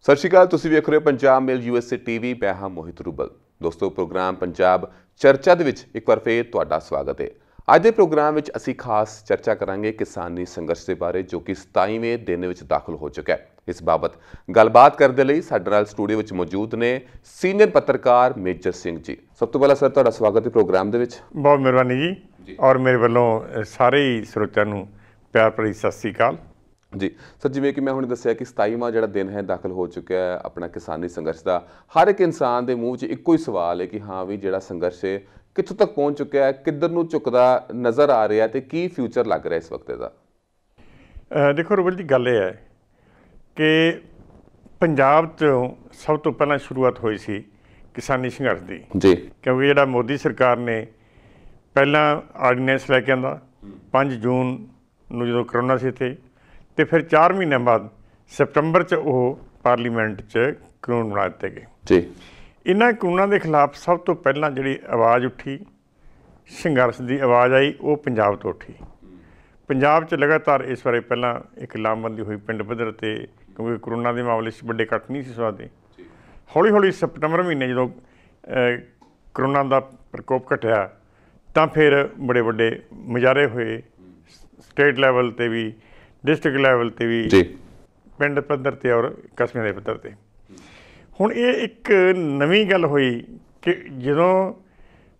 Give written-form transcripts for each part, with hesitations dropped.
सत श्री अकाल, तुसीं वेख रहे हो पंजाब मेल USA TV। मैं हाँ मोहित रूबल। दोस्तों, प्रोग्राम पंजाब चर्चा दे विच एक बार फिर तुहाडा स्वागत है। अज के प्रोग्राम विच असीं खास चर्चा करांगे किसानी संघर्ष के बारे, जो कि 27वें दिन विच दाखिल हो चुका है। इस बाबत गलबात करने लई साडे नाल स्टूडियो विच मौजूद ने सीनियर पत्रकार मेजर सिंह जी। सब तो पहला सर तुहाडा स्वागत है प्रोग्राम दे विच। बहुत मेहरबानी जी, और मेरे वालों सारे ही श्रोतिਆਂ ਨੂੰ प्यार भरी सत श्री अकाल जी। सर, जिवें कि मैं हुणे दस्सिया कि 27वां जिहड़ा दिन है दाखिल हो चुका है अपना किसानी संघर्ष का। हर एक इंसान के मूँह च इक्को ही सवाल है कि हाँ भी जिहड़ा संघर्ष है कित्थों तक पहुँच चुका है, किधर नूं झुकदा नज़र आ रहा है, तो की फ्यूचर लग रहा है इस वक्त का? देखो रूबल जी, गल ये है कि पंजाब तो सब तो पहला शुरुआत हुई सी किसानी संघर्ष की जी, क्योंकि जिहड़ा मोदी सरकार ने पहला आर्डीनेंस लैके आंदा 5 जून नूं जदों करोना सी थे, तो फिर 4 महीने बाद सितंबर च वो पार्लीमेंट च कानून बना दिते गए जी। इन्हां कानूनां के खिलाफ सब तो पहला जिहड़ी आवाज़ उठी, संघर्ष की आवाज़ आई, वो पंजाब तो उठी। पंजाब च लगातार इस बारे पहला एक लामबंदी हुई पिंड पद्धर ते, क्योंकि करोना के मामले च बड़े कट नहीं सी सकते। हौली हौली सितंबर महीने जो करोना का प्रकोप घटिया, तो फिर बड़े बड़े मुजाहरे हुए, स्टेट लैवल ते भी, डिस्ट्रिक्ट लैवल ते भी, पिंड पद्धर ते और कस्बे के पद्धर ते। हुण ये एक नवीं गल हुई कि जदों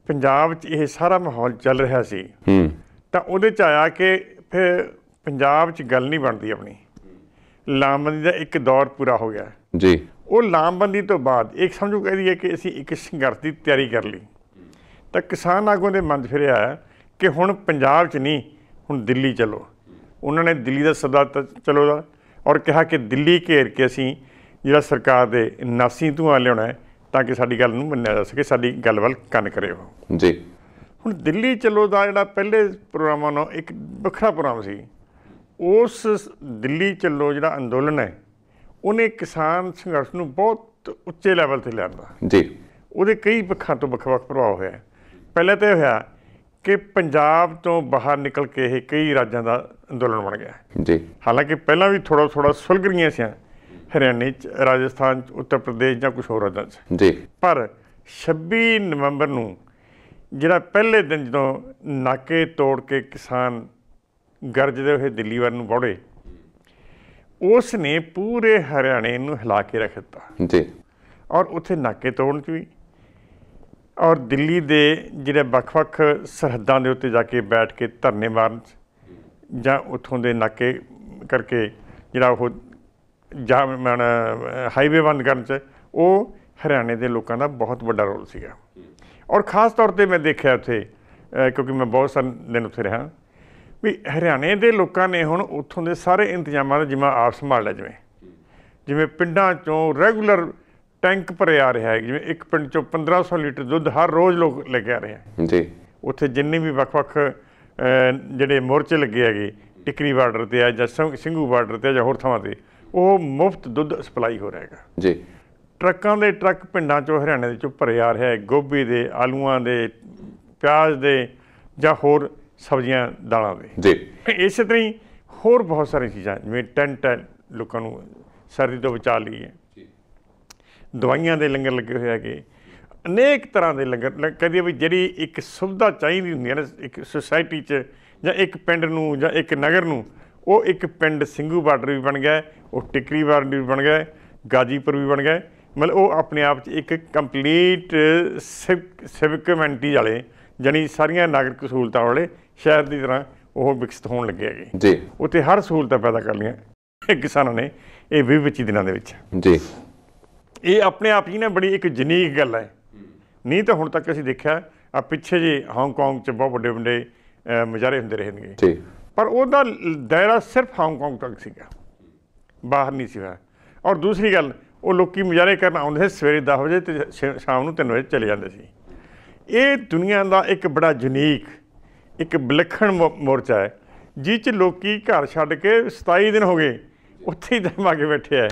पंजाब च ये सारा माहौल चल रहा सी, तो उहदे च आया कि फिर पंजाब च गल नहीं बनती अपनी, लामबंदी का एक दौर पूरा हो गया जी। वो लामबंदी तो बाद एक समझो कह दीए कि असीं एक संघर्ष की तैयारी कर ली, तो किसान आगूओं के मन फिर आया कि हुण पंजाब च नहीं, हुण दिल्ली चलो। उन्होंने दिल्ली का सदा चलो दा और कहा कि दिल्ली घेर के असीं जिहड़ा सरकार दे नासी धुआं लियाउणा है, ताकि साडी गल नूं मन्निया जा सके, साडी गल वल कन करे हो जी। हुण दिल्ली चलो दा जिहड़ा पहले प्रोग्रामां नालों एक वखरा प्रोग्राम सी। उस दिल्ली चलो जिहड़ा अंदोलन है, उन्हें किसान संघर्ष नूं बहुत उच्चे लैवल ते लिआंदा जी। ਉਹਦੇ कई पक्षों तो ਵੱਖ-ਵੱਖ प्रभाव होया। पहले तो होया कि पंजाब तो बाहर निकल के ये कई राज्यों का अंदोलन बन गया जी। हालांकि पहला भी थोड़ा थोड़ा सुलग रही सी हरियाणे, राजस्थान, उत्तर प्रदेश या कुछ होर राज्यों जी, पर 26 नवंबर नूं जिहड़ा पहले दिन जो नाके तोड़ के किसान गरजदे हुए दिल्ली वाल नूं वड़े, उसने पूरे हरियाणे नूं हिला के रख दिता जी। और उत्थे नाके तोड़न च भी और दिल्ली के जिहड़े वख-वख सरहदां दे उत्ते जाके बैठ के धरने मारन जां उत्थों दे नाके करके जिहड़ा वो हाईवे बंद करन च, वो हरियाणे के लोगों का बहुत बड़ा रोल सीगा। और खास तौर पर मैं देखा उत्थे, क्योंकि मैं बहुत सारे दिन उत्थे रहा, भी हरियाणे के लोगों ने हुण उत्थों के सारे इंतजामां दा जिम्मा आप संभाल लिया। जिवें जिवें पिंडां चों रैगूलर टैंक भरे आ रहा है, जिवें एक पिंड चों 1500 लीटर दुੱਧ हर रोज़ लोग लेके आ रहे हैं जी। उत्थे जिन्ने भी ਵੱਖ-ਵੱਖ ਜਿਹੜੇ मोर्चे लगे है, टिकरी बार्डर ते है, ਸਿੰਘੂ बार्डर ते ਜਾਂ ਹੋਰ ਥਾਵਾਂ ਤੇ, ਉਹ मुफ्त दुੱਧ सप्लाई हो रहा है जी। ट्रकों के ट्रक पिंडां चों हरियाणे चों भरे आ रहा है, गोभी दे, आलूआं दे, प्याज दे ਜਾਂ होर सब्जियां दालां दे जी। इस तरह ही होर बहुत सारी चीज़ां जिवें टेंट है, लोगों को सर्दी तो बचा ली है, दवाइयां दे लंगर लगे हुए है, अनेक तरह के लंगर कभी भी जी एक सुविधा चाहिए होंगी ना एक सोसाइटी च या एक पिंड नूं या एक नगर नूं, वो एक पिंड ਸਿੰਘੂ बार्डर भी बन गया, वो टिकरी बार्डर भी बन गया, गाजीपुर भी बन गया। मतलब वो अपने आप एक कंप्लीट सिविक कम्यूनिटी वाले जानी सारिया नागरिक सहूलतां वाले शहर की तरह वो विकसित होने लगे है जी। उत्थे हर सहूलतां पैदा कर लिया किसानों ने ये 20-25 दिनों के विच जी। ये अपने आप ही ना बड़ी एक यूनीक गल है। नहीं तो हुण तक असीं देखिआ आ पिछे जे हांगकांग च बहुत वड्डे वड्डे मुजाहरे हुंदे रहणगे, पर उहदा दायरा सिर्फ हांगकांग तक सीगा, बाहर नहीं सी होया। और दूसरी गल, वो लोग मुजाहरे करन आउंदे सी सवेरे 10 बजे ते शाम नूं 3 बजे चले जांदे सी। ये दुनिया का एक बड़ा यूनीक एक विलखण मोर्चा है जिस लोग घर छड्ड के 27 दिन हो गए उत्थे ही दम आके बैठे है।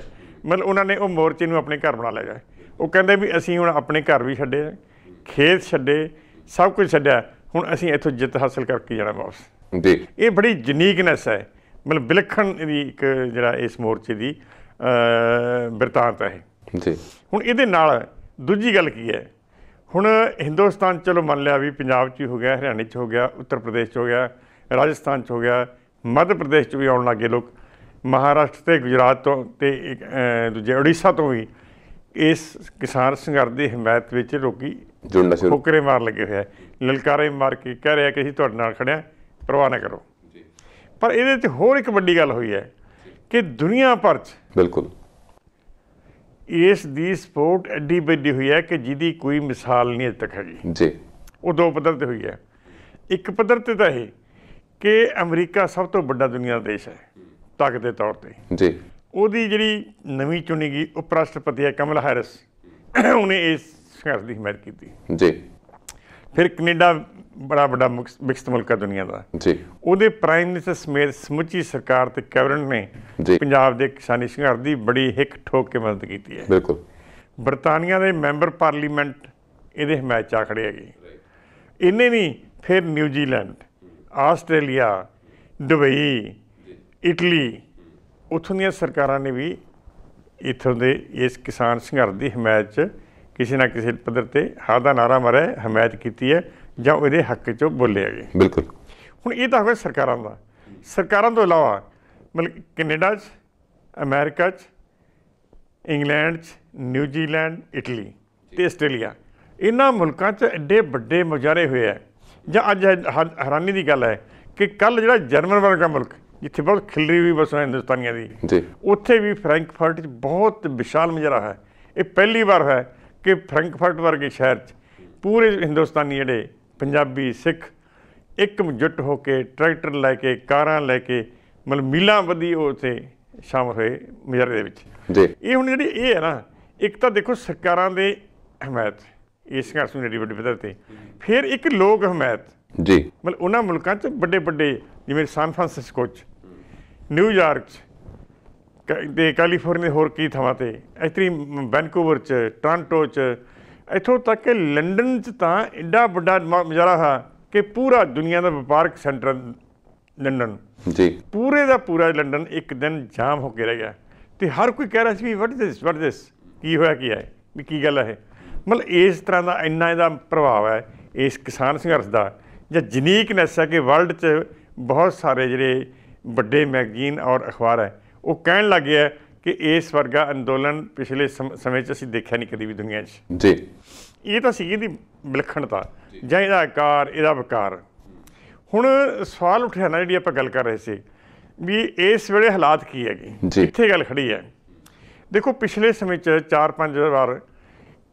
मतलब उन्होंने वो मोर्चे नूं अपने घर बना लिया। वो कहते भी असीं हुण अपने घर भी छड्डे, खेत छड्डे, सब कुछ छड्डिया, हुण असीं इत्थों जित हासिल करके जाना वापस जी। ये बड़ी यूनीकनेस है, मतलब विलखण एक जिहड़ा इस मोर्चे की ਬਿਰਤਾਂਤ ਹੈ ਇਹ। ਜੀ ਹੁਣ ਇਹਦੇ ਨਾਲ ਦੂਜੀ ਗੱਲ ਕੀ ਹੈ, ਹੁਣ ਹਿੰਦੁਸਤਾਨ ਚਲੋ ਮੰਨ ਲਿਆ ਵੀ ਪੰਜਾਬ 'ਚ ਹੀ ਹੋ ਗਿਆ, ਹਰਿਆਣੇ 'ਚ ਹੋ ਗਿਆ, ਉੱਤਰ ਪ੍ਰਦੇਸ਼ 'ਚ ਹੋ ਗਿਆ, ਰਾਜਸਥਾਨ 'ਚ ਹੋ ਗਿਆ, ਮੱਧ ਪ੍ਰਦੇਸ਼ 'ਚ ਵੀ ਆਉਣ ਲੱਗੇ ਲੋਕ, ਮਹਾਰਾਸ਼ਟਰ ਅਤੇ ਗੁਜਰਾਤ ਤੋਂ ਅਤੇ ਦੂਜੇ ਉੜੀਸਾ ਤੋਂ ਵੀ ਇਸ ਕਿਸਾਨ ਸੰਘਰਸ਼ ਦੀ ਹਮਾਇਤ ਵਿੱਚ ਲੋਕੀ ਜੁੜਨਾ ਸ਼ੁਰੂ ਠੋਕਰੇ ਮਾਰ ਲੱਗੇ ਹੋਏ ਆ, ਲਲਕਾਰੇ ਮਾਰ ਕੇ ਕਹਿ ਰਿਹਾ ਕਿ ਅਸੀਂ ਤੁਹਾਡੇ ਨਾਲ ਖੜਿਆ, ਪਰਵਾਹ ਨਾ ਕਰੋ। ਪਰ ਇਹਦੇ 'ਚ ਹੋਰ ਇੱਕ ਵੱਡੀ ਗੱਲ ਹੋਈ ਹੈ ਕਿ ਦੁਨੀਆ ਭਰ 'ਚ ਬਿਲਕੁਲ ਇਸ ਦੀ ਸਪੋਰਟ ਐਡੀ ਵੱਡੀ ਹੋਈ ਹੈ ਕਿ ਜਿਹਦੀ ਕੋਈ ਮਿਸਾਲ ਨਹੀਂ ਅਜੇ ਤੱਕ ਹੈਗੀ। ਜੀ ਉਹ ਦੋ ਪੱਧਰ 'ਤੇ ਹੋਈ ਹੈ। ਇੱਕ ਪੱਧਰ 'ਤੇ ਤਾਂ ਇਹ ਕਿ ਅਮਰੀਕਾ ਸਭ ਤੋਂ ਵੱਡਾ ਦੁਨੀਆ ਦਾ ਦੇਸ਼ ਹੈ ਤਾਕਤ ਦੇ ਤੌਰ 'ਤੇ, ਜੀ ਉਹਦੀ ਜਿਹੜੀ ਨਵੀਂ ਚੁਣੀ ਗਈ ਉਪ ਰਾਸ਼ਟਰਪਤੀ ਹੈ ਕਮਲਾ ਹੈਰਿਸ, ਉਹਨੇ ਇਸ ਸੰਘਰਸ਼ ਦੀ ਹਮਾਇਤ ਕੀਤੀ। ਜੀ ਫਿਰ ਕੈਨੇਡਾ ਬੜਾ ਵੱਡਾ ਵਿਕਸਿਤ ਮੁਲਕ ਹੈ ਦੁਨੀਆ ਦਾ, ਜੀ ਉਹਦੇ ਪ੍ਰਾਈਮ ਮਿਨਿਸਟਰ ਸਮੇਤ ਸਮੁੱਚੀ ਸਰਕਾਰ ਤੇ ਕੈਬਨਿਟ ਨੇ ਜੀ ਪੰਜਾਬ ਦੇ ਕਿਸਾਨੀ ਸੰਘਰਸ਼ ਦੀ ਬੜੀ ਹਿੱਕ ਠੋਕ ਕੇ ਮਦਦ ਕੀਤੀ ਹੈ। ਬਿਲਕੁਲ ਬਰਤਾਨੀਆ ਦੇ ਮੈਂਬਰ ਪਾਰਲੀਮੈਂਟ ਇਹਦੇ ਹਮਾਇਤ 'ਚ ਆ ਖੜੇ ਹੈਗੇ। ਇੰਨੇ ਨਹੀਂ, ਫਿਰ ਨਿਊਜ਼ੀਲੈਂਡ, ਆਸਟ੍ਰੇਲੀਆ, ਦੁਬਈ, ਇਟਲੀ, ਉੱਥੋਂ ਦੀਆਂ ਸਰਕਾਰਾਂ ਨੇ ਵੀ ਇੱਥੋਂ ਦੇ ਇਸ ਕਿਸਾਨ ਸੰਘਰਸ਼ ਦੀ ਹਮਾਇਤ 'ਚ ਕਿਸੇ ਨਾ ਕਿਸੇ ਪੱਧਰ 'ਤੇ ਹਾਂ ਦਾ ਨਾਅਰਾ ਮਾਰਿਆ, ਹਮਾਇਤ ਕੀਤੀ ਹੈ ਜਾਂ ਉਹਦੇ ਹੱਕ 'ਚੋਂ ਬੋਲੇ ਹੈਗੇ। ਬਿਲਕੁਲ ਹੁਣ ਇਹ ਤਾਂ ਹੋਇਆ ਸਰਕਾਰਾਂ ਦਾ। ਸਰਕਾਰਾਂ ਤੋਂ ਇਲਾਵਾ ਮਤਲਬ ਕੈਨੇਡਾ 'ਚ, ਅਮਰੀਕਾ 'ਚ, ਇੰਗਲੈਂਡ 'ਚ, ਨਿਊਜ਼ੀਲੈਂਡ, ਇਟਲੀ ਅਤੇ ਆਸਟ੍ਰੇਲੀਆ, ਇਹਨਾਂ ਮੁਲਕਾਂ 'ਚ ਐਡੇ ਵੱਡੇ ਮੁਜ਼ਾਹਰੇ ਹੋਏ ਹੈ। ਜਾਂ ਅੱਜ ਹੈਰਾਨੀ ਦੀ ਗੱਲ ਹੈ ਕਿ ਕੱਲ੍ਹ ਜਿਹੜਾ ਜਰਮਨ ਵਰਗਾ ਮੁਲਕ, ਜਿੱਥੇ ਬਹੁਤ ਖਿਲਰੀ ਹੋਈ ਵਸੋਂ ਹਿੰਦੁਸਤਾਨੀਆਂ ਦੀ, ਜੀ ਉੱਥੇ ਵੀ ਫਰੈਂਕਫਰਟ 'ਚ ਬਹੁਤ ਵਿਸ਼ਾਲ ਮੁਜ਼ਾਹਰਾ ਹੈ। ਇਹ ਪਹਿਲੀ ਵਾਰ ਹੋਇਆ ਕਿ ਫਰੈਂਕਫਰਟ ਵਰਗੇ ਸ਼ਹਿਰ 'ਚ ਪੂਰੇ ਹਿੰਦੁਸਤਾਨੀ ਜਿਹੜੇ ਪੰਜਾਬੀ, ਸਿੱਖ ਇੱਕਜੁੱਟ ਹੋ ਕੇ ਟਰੈਕਟਰ ਲੈ ਕੇ, ਕਾਰਾਂ ਲੈ ਕੇ, ਮਤਲਬ ਮੀਲਾਂ ਬੱਧੀ ਉਹ ਉੱਥੇ ਸ਼ਾਮਲ ਹੋਏ ਮੁਜ਼ਾਹਰੇ ਦੇ ਵਿੱਚ। ਜੀ ਇਹ ਹੁਣ ਜਿਹੜੀ ਇਹ ਹੈ ਨਾ, ਇੱਕ ਤਾਂ ਦੇਖੋ ਸਰਕਾਰਾਂ ਦੇ ਹਮਾਇਤ ਇਸ ਸੰਘਰਸ਼ ਨੂੰ ਜਿਹੜੀ ਵੱਡੀ ਪੱਧਰ 'ਤੇ, ਫਿਰ ਇੱਕ ਲੋਕ ਹਮਾਇਤ, ਜੀ ਮਤਲਬ ਉਹਨਾਂ ਮੁਲਕਾਂ 'ਚ ਵੱਡੇ ਵੱਡੇ ਜਿਵੇਂ ਸਾਨ ਫਰਾਂਸਿਸਕੋ 'ਚ, ਨਿਊਯਾਰਕ 'ਚ ਅਤੇ ਕੈਲੀਫੋਰਨੀਆ ਹੋਰ ਕਈ ਥਾਵਾਂ 'ਤੇ, ਇਸ ਤਰ੍ਹਾਂ ਵੈਨਕੂਵਰ 'ਚ, ਟੋਰਾਂਟੋ 'ਚ, ਇੱਥੋਂ ਤੱਕ ਕਿ ਲੰਡਨ 'ਚ ਤਾਂ ਐਡਾ ਵੱਡਾ ਮੁਜ਼ਾਹਰਾ ਹੈ ਕਿ ਪੂਰਾ ਦੁਨੀਆ ਦਾ ਵਪਾਰਕ ਸੈਂਟਰ ਲੰਡਨ, ਜੀ ਪੂਰੇ ਦਾ ਪੂਰਾ ਲੰਡਨ ਇੱਕ ਦਿਨ ਜਾਮ ਹੋ ਕੇ ਰਹਿ ਗਿਆ। ਅਤੇ ਹਰ ਕੋਈ ਕਹਿ ਰਿਹਾ ਸੀ ਵੀ ਵਟ ਦਿਸ ਕੀ ਹੋਇਆ, ਕੀ ਹੈ, ਵੀ ਕੀ ਗੱਲ ਹੈ ਇਹ। ਮਤਲਬ ਇਸ ਤਰ੍ਹਾਂ ਦਾ ਇੰਨਾ ਇਹਦਾ ਪ੍ਰਭਾਵ ਹੈ ਇਸ ਕਿਸਾਨ ਸੰਘਰਸ਼ ਦਾ, ਜਾਂ ਜਨੀਕਨੈਸ ਹੈ ਕਿ ਵਰਲਡ 'ਚ ਬਹੁਤ ਸਾਰੇ ਜਿਹੜੇ ਵੱਡੇ ਮੈਗਜ਼ੀਨ ਔਰ ਅਖਬਾਰ ਹੈ ਉਹ ਕਹਿਣ ਲੱਗ ਗਏ ਕਿ ਇਸ ਵਰਗਾ ਅੰਦੋਲਨ ਪਿਛਲੇ ਸਮੇਂ 'ਚ ਅਸੀਂ ਦੇਖਿਆ ਨਹੀਂ ਕਦੀ ਵੀ ਦੁਨੀਆ 'ਚ। ਜੀ ਇਹ ਤਾਂ ਸੀ ਇਹਦੀ ਵਿਲੱਖਣਤਾ ਜਾਂ ਇਹਦਾ ਆਕਾਰ, ਇਹਦਾ ਵਿਕਾਰ। ਹੁਣ ਸਵਾਲ ਉੱਠਿਆ ਨਾ, ਜਿਹੜੀ ਆਪਾਂ ਗੱਲ ਕਰ ਰਹੇ ਸੀ ਵੀ ਇਸ ਵੇਲੇ ਹਾਲਾਤ ਕੀ ਹੈਗੇ, ਕਿੱਥੇ ਗੱਲ ਖੜੀ ਹੈ। ਦੇਖੋ ਪਿਛਲੇ ਸਮੇਂ 'ਚ 4-5 ਵਾਰ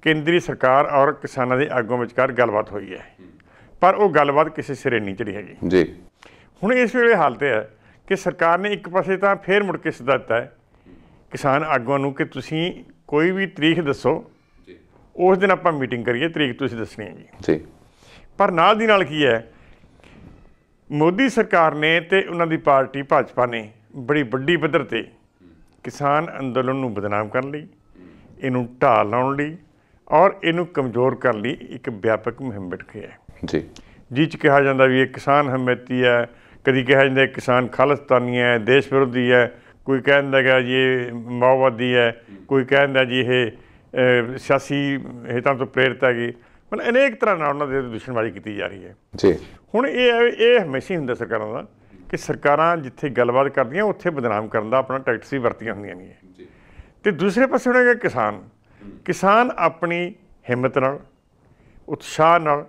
ਕੇਂਦਰੀ ਸਰਕਾਰ ਔਰ ਕਿਸਾਨਾਂ ਦੇ ਆਗੂਆਂ ਵਿਚਕਾਰ ਗੱਲਬਾਤ ਹੋਈ ਹੈ, ਪਰ ਉਹ ਗੱਲਬਾਤ ਕਿਸੇ ਸਿਰੇ ਨਹੀਂ ਚੜੀ ਹੈਗੀ। ਜੀ ਹੁਣ ਇਸ ਵੇਲੇ ਹਾਲਤ ਇਹ ਹੈ ਕਿ ਸਰਕਾਰ ਨੇ ਇੱਕ ਪਾਸੇ ਤਾਂ ਫੇਰ ਮੁੜ ਕੇ ਸੱਦਾ ਦਿੱਤਾ ਹੈ ਕਿਸਾਨ ਆਗੂਆਂ ਨੂੰ ਕਿ ਤੁਸੀਂ ਕੋਈ ਵੀ ਤਰੀਕ ਦੱਸੋ, ਉਸ ਦਿਨ ਆਪਾਂ ਮੀਟਿੰਗ ਕਰੀਏ, ਤਰੀਕ ਤੁਸੀਂ ਦੱਸਣੀ ਹੈ ਜੀ। ਪਰ ਨਾਲ ਦੀ ਨਾਲ ਕੀ ਹੈ, ਮੋਦੀ ਸਰਕਾਰ ਨੇ ਅਤੇ ਉਹਨਾਂ ਦੀ ਪਾਰਟੀ ਭਾਜਪਾ ਨੇ ਬੜੀ ਵੱਡੀ ਪੱਧਰ 'ਤੇ ਕਿਸਾਨ ਅੰਦੋਲਨ ਨੂੰ ਬਦਨਾਮ ਕਰਨ ਲਈ, ਇਹਨੂੰ ਢਾਹ ਲਾਉਣ ਲਈ ਔਰ ਇਹਨੂੰ ਕਮਜ਼ੋਰ ਕਰਨ ਲਈ ਇੱਕ ਵਿਆਪਕ ਮੁਹਿੰਮ ਵਿੱਢੀ ਹੈ। ਜੀ ਜਿਹ 'ਚ ਕਿਹਾ ਜਾਂਦਾ ਵੀ ਇਹ ਕਿਸਾਨ ਹਮੈਤੀ ਹੈ, ਕਦੀ ਕਿਹਾ ਜਾਂਦਾ ਕਿਸਾਨ ਖਾਲਿਸਤਾਨੀ ਹੈ, ਦੇਸ਼ ਵਿਰੋਧੀ ਹੈ, ਕੋਈ ਕਹਿ ਦਿੰਦਾ ਗਾ ਜੀ ਇਹ ਮਾਓਵਾਦੀ ਹੈ, ਕੋਈ ਕਹਿ ਦਿੰਦਾ ਜੀ ਇਹ ਸਿਆਸੀ ਹਿੱਤਾਂ ਤੋਂ ਪ੍ਰੇਰਿਤ ਹੈਗੀ। ਮਤਲਬ ਅਨੇਕ ਤਰ੍ਹਾਂ ਨਾਲ ਉਹਨਾਂ ਦੇ ਦੁਸ਼ਮਣਬਾਜ਼ੀ ਕੀਤੀ ਜਾ ਰਹੀ ਹੈ। ਜੀ ਹੁਣ ਇਹ ਹਮੇਸ਼ਾ ਹੀ ਹੁੰਦਾ ਸਰਕਾਰਾਂ ਦਾ ਕਿ ਸਰਕਾਰਾਂ ਜਿੱਥੇ ਗੱਲਬਾਤ ਕਰਦੀਆਂ ਉੱਥੇ ਬਦਨਾਮ ਕਰਨ ਦਾ ਆਪਣਾ ਟੈਕਟਿਕਸ ਹੀ ਵਰਤੀਆਂ ਹੁੰਦੀਆਂ ਨੇ। ਅਤੇ ਦੂਸਰੇ ਪਾਸੇ ਹੋਣਗੇ ਕਿਸਾਨ ਆਪਣੀ ਹਿੰਮਤ ਨਾਲ, ਉਤਸ਼ਾਹ ਨਾਲ,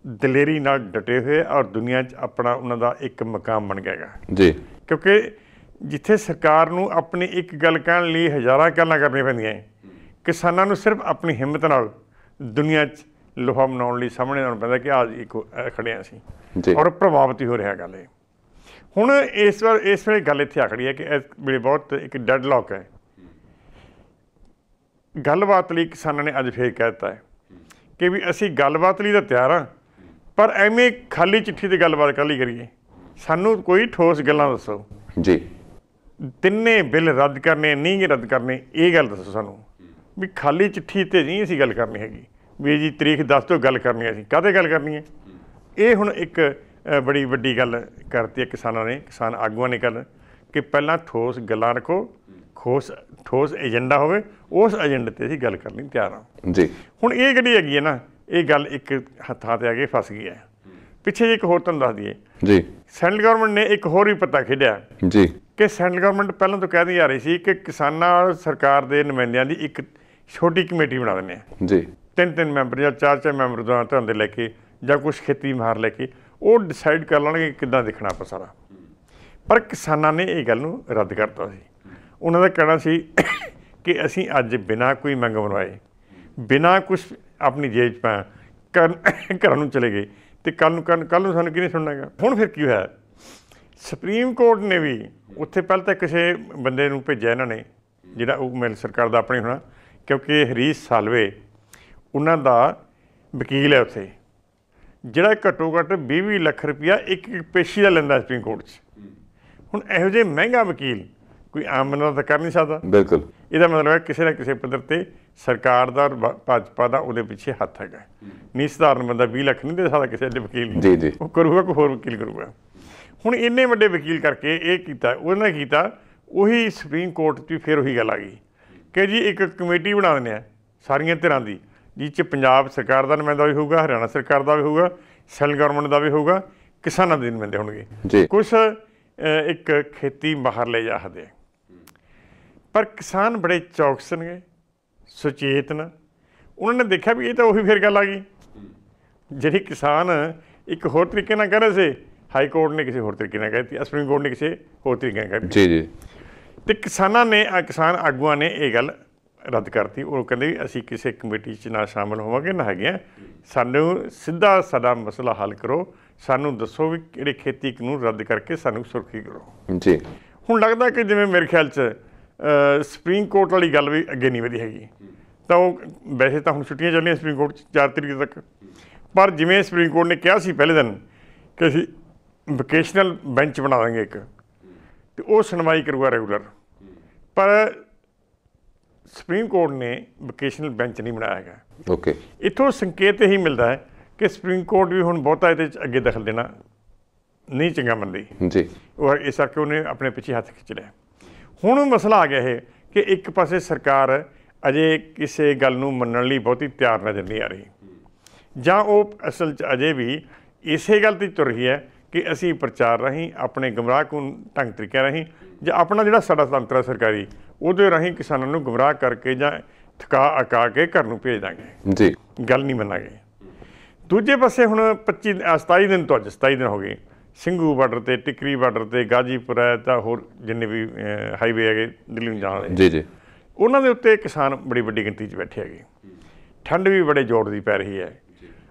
ਦਲੇਰੀ ਨਾਲ ਡਟੇ ਹੋਏ ਔਰ ਦੁਨੀਆ 'ਚ ਆਪਣਾ ਉਹਨਾਂ ਦਾ ਇੱਕ ਮਕਾਮ ਬਣ ਗਿਆ ਹੈਗਾ। ਜੀ ਕਿਉਂਕਿ ਜਿੱਥੇ ਸਰਕਾਰ ਨੂੰ ਆਪਣੀ ਇੱਕ ਗੱਲ ਕਹਿਣ ਲਈ ਹਜ਼ਾਰਾਂ ਗੱਲਾਂ ਕਰਨੀਆਂ ਪੈਂਦੀਆਂ, ਕਿਸਾਨਾਂ ਨੂੰ ਸਿਰਫ ਆਪਣੀ ਹਿੰਮਤ ਨਾਲ ਦੁਨੀਆ 'ਚ ਲੋਹਾ ਬਣਾਉਣ ਲਈ ਸਾਹਮਣੇ ਆਉਣਾ ਪੈਂਦਾ ਕਿ ਆਹ ਇੱਕ ਖੜ੍ਹੇ ਅਸੀਂ, ਔਰ ਪ੍ਰਭਾਵਿਤ ਹੀ ਹੋ ਰਿਹਾ ਗੱਲ ਇਹ। ਹੁਣ ਇਸ ਵੇਲੇ ਗੱਲ ਇੱਥੇ ਆ ਖੜੀ ਹੈ ਕਿ ਇਸ ਵੇਲੇ ਬਹੁਤ ਇੱਕ ਡੈਡਲੌਕ ਹੈ। ਗੱਲਬਾਤ ਲਈ ਕਿਸਾਨਾਂ ਨੇ ਅੱਜ ਫੇਰ ਕਹਿ ਦਿੱਤਾ ਹੈ ਕਿ ਵੀ ਅਸੀਂ ਗੱਲਬਾਤ ਲਈ ਤਾਂ ਤਿਆਰ ਹਾਂ, ਪਰ ਐਵੇਂ ਖਾਲੀ ਚਿੱਠੀ 'ਤੇ ਗੱਲਬਾਤ ਕਾਹਲੀ ਕਰੀਏ, ਸਾਨੂੰ ਕੋਈ ਠੋਸ ਗੱਲਾਂ ਦੱਸੋ। ਜੀ ਤਿੰਨੇ ਬਿੱਲ ਰੱਦ ਕਰਨੇ, ਨਹੀਂ ਰੱਦ ਕਰਨੇ, ਇਹ ਗੱਲ ਦੱਸੋ ਸਾਨੂੰ। ਵੀ ਖਾਲੀ ਚਿੱਠੀ 'ਤੇ ਨਹੀਂ ਅਸੀਂ ਗੱਲ ਕਰਨੀ ਹੈਗੀ ਵੀ ਜੀ ਤਰੀਕ ਦੱਸ ਦਿਓ, ਗੱਲ ਕਰਨੀ ਅਸੀਂ ਕਾਹਦੇ ਗੱਲ ਕਰਨੀ ਹੈ। ਇਹ ਹੁਣ ਇੱਕ ਬੜੀ ਵੱਡੀ ਗੱਲ ਕਰਤੀ ਹੈ ਕਿਸਾਨਾਂ ਨੇ, ਕਿਸਾਨ ਆਗੂਆਂ ਨੇ ਗੱਲ ਕਿ ਪਹਿਲਾਂ ਠੋਸ ਗੱਲਾਂ ਰੱਖੋ, ਠੋਸ ਏਜੰਡਾ ਹੋਵੇ, ਉਸ ਏਜੰਡੇ ਤੇ ਅਸੀਂ ਗੱਲ ਕਰਨ ਲਈ ਤਿਆਰ ਹਾਂ ਜੀ। ਹੁਣ ਇਹ ਜਿਹੜੀ ਹੈਗੀ ਹੈ ਨਾ, ਇਹ ਗੱਲ ਇੱਕ ਹੱਥਾਂ ਤੇ ਆ ਕੇ ਫਸ ਗਈ ਹੈ। ਪਿੱਛੇ ਜਿਹੇ ਇੱਕ ਹੋਰ ਤੁਹਾਨੂੰ ਦੱਸ ਦਈਏ ਜੀ, ਸੈਂਟਰਲ ਗਵਰਨਮੈਂਟ ਨੇ ਇੱਕ ਹੋਰ ਵੀ ਪਤਾ ਖੇਡਿਆ ਜੀ, ਕਿ ਸੈਂਟਰਲ ਗਵਰਨਮੈਂਟ ਪਹਿਲਾਂ ਤੋਂ ਕਹਿਦੀ ਆ ਰਹੀ ਸੀ ਕਿ ਕਿਸਾਨਾਂ ਸਰਕਾਰ ਦੇ ਨੁਮਾਇੰਦਿਆਂ ਦੀ ਇੱਕ ਛੋਟੀ ਕਮੇਟੀ ਬਣਾ ਦਿੰਦੇ ਆ, ਜੀ, 3 ਮੈਂਬਰ ਜਾਂ 4 ਮੈਂਬਰ ਧਿਆਨ ਦੇ ਲੈ ਕੇ ਜਾਂ ਕੁਛ ਖੇਤੀ ਮਾਰ ਲੈ ਕੇ ਉਹ ਡਿਸਾਈਡ ਕਰ ਲੈਣਗੇ ਕਿੱਦਾਂ ਦੇਖਣਾ ਆਪਾਂ ਸਾਰਾ। ਪਰ ਕਿਸਾਨਾਂ ਨੇ ਇਹ ਗੱਲ ਨੂੰ ਰੱਦ ਕਰਤਾ ਸੀ। ਉਹਨਾਂ ਦਾ ਕਹਿਣਾ ਸੀ ਕਿ ਅਸੀਂ ਅੱਜ ਬਿਨਾਂ ਕੋਈ ਮੰਗ ਬਣਵਾਏ, ਬਿਨਾਂ ਕੁਛ ਆਪਣੀ ਜੇਬ 'ਚ ਪਾਇਆ ਘਰਾਂ ਨੂੰ ਚਲੇ ਗਏ ਅਤੇ ਕੱਲ੍ਹ ਨੂੰ ਸਾਨੂੰ ਕਿਹਨੇ ਸੁਣਨਾ ਹੈਗਾ। ਹੁਣ ਫਿਰ ਕੀ ਹੋਇਆ, ਸੁਪਰੀਮ ਕੋਰਟ ਨੇ ਵੀ ਉੱਥੇ ਪਹਿਲਾਂ ਤਾਂ ਕਿਸੇ ਬੰਦੇ ਨੂੰ ਭੇਜਿਆ ਇਹਨਾਂ ਨੇ, ਜਿਹੜਾ ਉਹ ਮੇਲ ਸਰਕਾਰ ਦਾ ਆਪਣੇ ਹੋਣਾ, ਕਿਉਂਕਿ ਹਰੀਸ਼ ਸਾਲਵੇ ਉਹਨਾਂ ਦਾ ਵਕੀਲ ਹੈ ਉੱਥੇ, ਜਿਹੜਾ ਘੱਟੋ ਘੱਟ 20 ਲੱਖ ਰੁਪਇਆ ਇੱਕ ਪੇਸ਼ੀ ਦਾ ਲੈਂਦਾ ਸੁਪਰੀਮ ਕੋਰਟ 'ਚ। ਹੁਣ ਇਹੋ ਜਿਹੇ ਮਹਿੰਗਾ ਵਕੀਲ ਕੋਈ ਆਮ ਬੰਦਾ ਤਾਂ ਕਰ ਨਹੀਂ ਸਕਦਾ। ਬਿਲਕੁਲ। ਇਹਦਾ ਮਤਲਬ ਹੈ ਕਿਸੇ ਨਾ ਕਿਸੇ ਪੱਧਰ ਤੇ ਸਰਕਾਰ ਦਾ ਭਾਜਪਾ ਦਾ ਉਹਦੇ ਪਿੱਛੇ ਹੱਥ ਹੈਗਾ। ਨਹੀਂ ਸਧਾਰਨ ਬੰਦਾ 20 ਲੱਖ ਨਹੀਂ ਦੇ ਸਕਦਾ ਕਿਸੇ ਦੇ ਵਕੀਲ ਨੂੰ। ਜੀ, ਜੀ। ਉਹ ਕਰੂਗਾ, ਕੋਈ ਹੋਰ ਵਕੀਲ ਕਰੂਗਾ। ਹੁਣ ਇੰਨੇ ਵੱਡੇ ਵਕੀਲ ਕਰਕੇ ਇਹ ਕੀਤਾ, ਉਹਨੇ ਕੀਤਾ, ਉਹੀ ਸੁਪਰੀਮ ਕੋਰਟ 'ਚ ਫਿਰ ਉਹੀ ਗੱਲ ਆ ਗਈ ਕਿ ਜੀ ਇੱਕ ਕਮੇਟੀ ਬਣਾ ਦਿੰਦੇ ਆ ਸਾਰੀਆਂ ਧਿਰਾਂ ਦੀ, ਜਿਸ 'ਚ ਪੰਜਾਬ ਸਰਕਾਰ ਦਾ ਨੁਮਾਇੰਦਾ ਵੀ ਹੋਊਗਾ, ਹਰਿਆਣਾ ਸਰਕਾਰ ਦਾ ਵੀ ਹੋਊਗਾ, ਸੈਂਟਰਲ ਗਵਰਨਮੈਂਟ ਦਾ ਵੀ ਹੋਊਗਾ, ਕਿਸਾਨਾਂ ਦੇ ਨੁਮਾਇੰਦੇ ਹੋਣਗੇ, ਕੁਛ ਇੱਕ ਖੇਤੀ ਮਾਹਰ ਲੈ ਜਾ ਸਕਦੇ। ਪਰ ਕਿਸਾਨ ਬੜੇ ਚੌਕਸ ਨੇ, ਸੁਚੇਤ ਨੇ। ਉਹਨਾਂ ਨੇ ਦੇਖਿਆ ਵੀ ਇਹ ਤਾਂ ਉਹੀ ਫਿਰ ਗੱਲ ਆ ਗਈ ਜਿਹੜੀ ਕਿਸਾਨ ਇੱਕ ਹੋਰ ਤਰੀਕੇ ਨਾਲ ਕਹਿ ਰਹੇ ਸੀ, ਹਾਈ ਕੋਰਟ ਨੇ ਕਿਸੇ ਹੋਰ ਤਰੀਕੇ ਨਾਲ ਕਹਿ ਦਿੱਤੀ, ਸੁਪਰੀਮ ਕੋਰਟ ਨੇ ਕਿਸੇ ਹੋਰ ਤਰੀਕੇ ਨਾਲ ਕਹਿ ਦਿੱਤੀ। ਜੀ, ਜੀ। ਅਤੇ ਕਿਸਾਨ ਆਗੂਆਂ ਨੇ ਇਹ ਗੱਲ ਰੱਦ ਕਰਤੀ। ਉਹ ਕਹਿੰਦੇ ਵੀ ਅਸੀਂ ਕਿਸੇ ਕਮੇਟੀ 'ਚ ਨਾ ਸ਼ਾਮਿਲ ਹੋਵਾਂਗੇ, ਨਾ ਹੈਗੇ ਹਾਂ। ਸਾਨੂੰ ਸਿੱਧਾ ਸਾਡਾ ਮਸਲਾ ਹੱਲ ਕਰੋ, ਸਾਨੂੰ ਦੱਸੋ ਵੀ ਕਿਹੜੇ ਖੇਤੀ ਕਾਨੂੰਨ ਰੱਦ ਕਰਕੇ ਸਾਨੂੰ ਸੁਰੱਖੀ ਕਰੋ। ਜੀ। ਹੁਣ ਲੱਗਦਾ ਕਿ ਜਿਵੇਂ ਮੇਰੇ ਖਿਆਲ 'ਚ ਸੁਪਰੀਮ ਕੋਰਟ ਵਾਲੀ ਗੱਲ ਵੀ ਅੱਗੇ ਨਹੀਂ ਵਧੀ ਹੈਗੀ। ਤਾਂ ਉਹ ਵੈਸੇ ਤਾਂ ਹੁਣ ਛੁੱਟੀਆਂ ਚੱਲੀਆਂ ਸੁਪਰੀਮ ਕੋਰਟ 'ਚ 4 ਤਰੀਕ ਤੱਕ, ਪਰ ਜਿਵੇਂ ਸੁਪਰੀਮ ਕੋਰਟ ਨੇ ਕਿਹਾ ਸੀ ਪਹਿਲੇ ਦਿਨ ਕਿ ਅਸੀਂ ਵੋਕੇਸ਼ਨਲ ਬੈਂਚ ਬਣਾ ਦਾਂਗੇ ਇੱਕ, ਅਤੇ ਉਹ ਸੁਣਵਾਈ ਕਰੂਗਾ ਰੈਗੂਲਰ। ਪਰ ਸੁਪਰੀਮ ਕੋਰਟ ਨੇ ਵੋਕੇਸ਼ਨਲ ਬੈਂਚ ਨਹੀਂ ਬਣਾਇਆ ਹੈਗਾ। ਓਕੇ। ਇੱਥੋਂ ਸੰਕੇਤ ਇਹੀ ਮਿਲਦਾ ਹੈ ਕਿ ਸੁਪਰੀਮ ਕੋਰਟ ਵੀ ਹੁਣ ਬਹੁਤਾ ਇਹਦੇ 'ਚ ਅੱਗੇ ਦਖਲ ਦੇਣਾ ਨਹੀਂ ਚੰਗਾ ਮੰਨਦੀ ਜੀ। ਉਹ ਇਸ ਕਰਕੇ ਉਹਨੇ ਆਪਣੇ ਪਿੱਛੇ ਹੱਥ ਖਿੱਚ ਲਿਆ। ਹੁਣ ਮਸਲਾ ਆ ਗਿਆ ਇਹ ਕਿ ਇੱਕ ਪਾਸੇ ਸਰਕਾਰ ਅਜੇ ਕਿਸੇ ਗੱਲ ਨੂੰ ਮੰਨਣ ਲਈ ਬਹੁਤੀ ਤਿਆਰ ਨਜ਼ਰ ਨਹੀਂ ਆ ਰਹੀ, ਜਾਂ ਉਹ ਅਸਲ 'ਚ ਅਜੇ ਵੀ ਇਸੇ ਗੱਲ 'ਤੇ ਤੁਰ ਰਹੀ ਹੈ ਕਿ ਅਸੀਂ ਪ੍ਰਚਾਰ ਰਾਹੀਂ, ਆਪਣੇ ਗੁੰਮਰਾਹਕੁਨ ਢੰਗ ਤਰੀਕਿਆਂ ਰਾਹੀਂ, ਜਾਂ ਆਪਣਾ ਜਿਹੜਾ ਸਾਡਾ ਤੰਤਰ ਹੈ ਸਰਕਾਰੀ, ਉਹਦੇ ਰਾਹੀਂ ਕਿਸਾਨਾਂ ਨੂੰ ਗੁੰਮਰਾਹ ਕਰਕੇ ਜਾਂ ਥਕਾ ਅਕਾ ਕੇ ਘਰ ਨੂੰ ਭੇਜ ਦਾਂਗੇ ਜੀ, ਗੱਲ ਨਹੀਂ ਮੰਨਾਂਗੇ। ਦੂਜੇ ਪਾਸੇ ਹੁਣ 27 ਦਿਨ ਤੋਂ ਅੱਜ 27 ਦਿਨ ਹੋ ਗਏ, ਸਿੰਘੂ ਬਾਰਡਰ 'ਤੇ, ਟਿਕਰੀ ਬਾਰਡਰ 'ਤੇ, ਗਾਜੀਪੁਰ ਹੈ, ਤਾਂ ਹੋਰ ਜਿੰਨੇ ਵੀ ਹਾਈਵੇ ਹੈਗੇ ਦਿੱਲੀ ਨੂੰ ਜਾਣ ਵਾਲੇ, ਜੀ, ਉਹਨਾਂ ਦੇ ਉੱਤੇ ਕਿਸਾਨ ਬੜੀ ਵੱਡੀ ਗਿਣਤੀ 'ਚ ਬੈਠੇ ਹੈਗੇ। ਠੰਡ ਵੀ ਬੜੇ ਜ਼ੋਰ ਦੀ ਪੈ ਰਹੀ ਹੈ,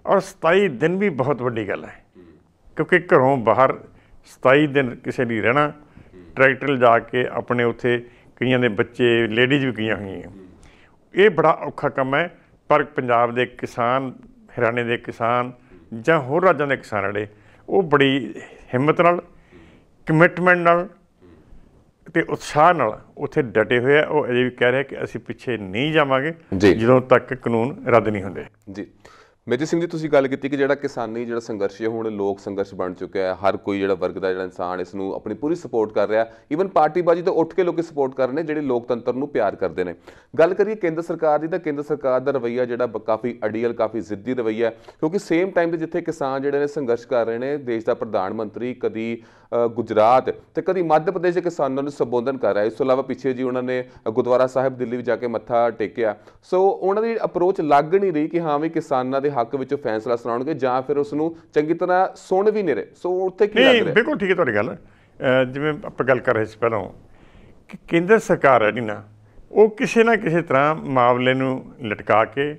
ਔਰ 27 ਦਿਨ ਵੀ ਬਹੁਤ ਵੱਡੀ ਗੱਲ ਹੈ, ਕਿਉਂਕਿ ਘਰੋਂ ਬਾਹਰ 27 ਦਿਨ ਕਿਸੇ ਲਈ ਰਹਿਣਾ, ਟਰੈਕਟਰ ਲਿਜਾ ਕੇ ਆਪਣੇ ਉੱਥੇ ਕਈਆਂ ਦੇ ਬੱਚੇ, ਲੇਡੀਜ਼ ਵੀ ਕਈਆਂ ਹੋਈਆਂ, ਇਹ ਬੜਾ ਔਖਾ ਕੰਮ ਹੈ। ਪਰ ਪੰਜਾਬ ਦੇ ਕਿਸਾਨ, ਹਰਿਆਣੇ ਦੇ ਕਿਸਾਨ ਜਾਂ ਹੋਰ ਰਾਜਾਂ ਦੇ ਕਿਸਾਨ ਜਿਹੜੇ, ਉਹ ਬੜੀ ਹਿੰਮਤ ਨਾਲ, ਕਮਿਟਮੈਂਟ ਨਾਲ ਅਤੇ ਉਤਸ਼ਾਹ ਨਾਲ ਉੱਥੇ ਡਟੇ ਹੋਏ ਆ। ਉਹ ਅਜੇ ਵੀ ਕਹਿ ਰਿਹਾ ਕਿ ਅਸੀਂ ਪਿੱਛੇ ਨਹੀਂ ਜਾਵਾਂਗੇ ਜਦੋਂ ਤੱਕ ਕਾਨੂੰਨ ਰੱਦ ਨਹੀਂ ਹੁੰਦੇ। ਜੀ। ਮੇਜਰ ਸਿੰਘ ਜੀ, ਤੁਸੀਂ ਗੱਲ ਕੀਤੀ ਕਿ ਜਿਹੜਾ ਕਿਸਾਨੀ ਜਿਹੜਾ ਸੰਘਰਸ਼ ਹੈ ਹੁਣ ਲੋਕ ਸੰਘਰਸ਼ ਬਣ ਚੁੱਕਿਆ ਹੈ। ਹਰ ਕੋਈ ਜਿਹੜਾ ਵਰਗ ਦਾ ਜਿਹੜਾ ਇਨਸਾਨ ਇਸ ਨੂੰ ਆਪਣੀ ਪੂਰੀ ਸਪੋਰਟ ਕਰ ਰਿਹਾ। ਈਵਨ ਪਾਰਟੀਬਾਜ਼ੀ ਤੋਂ ਉੱਠ ਕੇ ਲੋਕ ਸਪੋਰਟ ਕਰ ਰਹੇ ਨੇ ਜਿਹੜੇ ਲੋਕਤੰਤਰ ਨੂੰ ਪਿਆਰ ਕਰਦੇ ਨੇ। ਗੱਲ ਕਰੀਏ ਕੇਂਦਰ ਸਰਕਾਰ ਦੀ, ਤਾਂ ਕੇਂਦਰ ਸਰਕਾਰ ਦਾ ਰਵੱਈਆ ਜਿਹੜਾ ਕਾਫੀ ਅੜੀਅਲ, ਕਾਫੀ ਜ਼ਿੱਦੀ ਰਵੱਈਆ, ਕਿਉਂਕਿ ਸੇਮ ਟਾਈਮ 'ਤੇ ਜਿੱਥੇ ਕਿਸਾਨ ਜਿਹੜੇ ਨੇ ਸੰਘਰਸ਼ ਕਰ ਰਹੇ ਨੇ, ਦੇਸ਼ ਦਾ ਪ੍ਰਧਾਨ ਮੰਤਰੀ ਕਦੀ ਗੁਜਰਾਤ ਤੇ ਕਦੀ ਮੱਧ ਪ੍ਰਦੇਸ਼ ਦੇ ਕਿਸਾਨਾਂ ਨੂੰ ਸੰਬੋਧਨ ਕਰ ਰਿਹਾ। ਇਸ ਤੋਂ ਇਲਾਵਾ ਪਿੱਛੇ ਜੀ ਉਹਨਾਂ ਨੇ ਗੁਰਦੁਆਰਾ ਸਾਹਿਬ ਦਿੱਲੀ ਵਿੱਚ ਜਾ ਕੇ ਮੱਥਾ ਟੇਕਿਆ। ਸੋ ਉਹਨਾਂ ਦੀ ਅਪਰੋਚ ਲੱਗ ਨਹੀਂ ਰਹੀ ਕਿ ਹਾਂ ਵੀ ਕਿਸਾਨਾਂ ਦੇ ਹੱਕ ਵਿੱਚ ਫੈਸਲਾ ਸੁਣਾਉਣਗੇ, ਜਾਂ ਫਿਰ ਉਸ ਨੂੰ ਚੰਗੀ ਤਰ੍ਹਾਂ ਸੁਣ ਵੀ ਨਹੀਂ ਰਹੇ। ਸੋ ਉੱਥੇ ਕੀ ਲੱਗ ਰਿਹਾ? ਬਿਲਕੁਲ ਠੀਕ ਹੈ ਤੁਹਾਡੀ ਗੱਲ। ਜਿਵੇਂ ਆਪਾਂ ਗੱਲ ਕਰ ਰਹੇ ਸੀ ਪਹਿਲਾਂ ਕਿ ਕੇਂਦਰ ਸਰਕਾਰ ਹੈ ਜਿਹੜੀ ਨਾ, ਉਹ ਕਿਸੇ ਨਾ ਕਿਸੇ ਤਰ੍ਹਾਂ ਮਾਮਲੇ ਨੂੰ ਲਟਕਾ ਕੇ,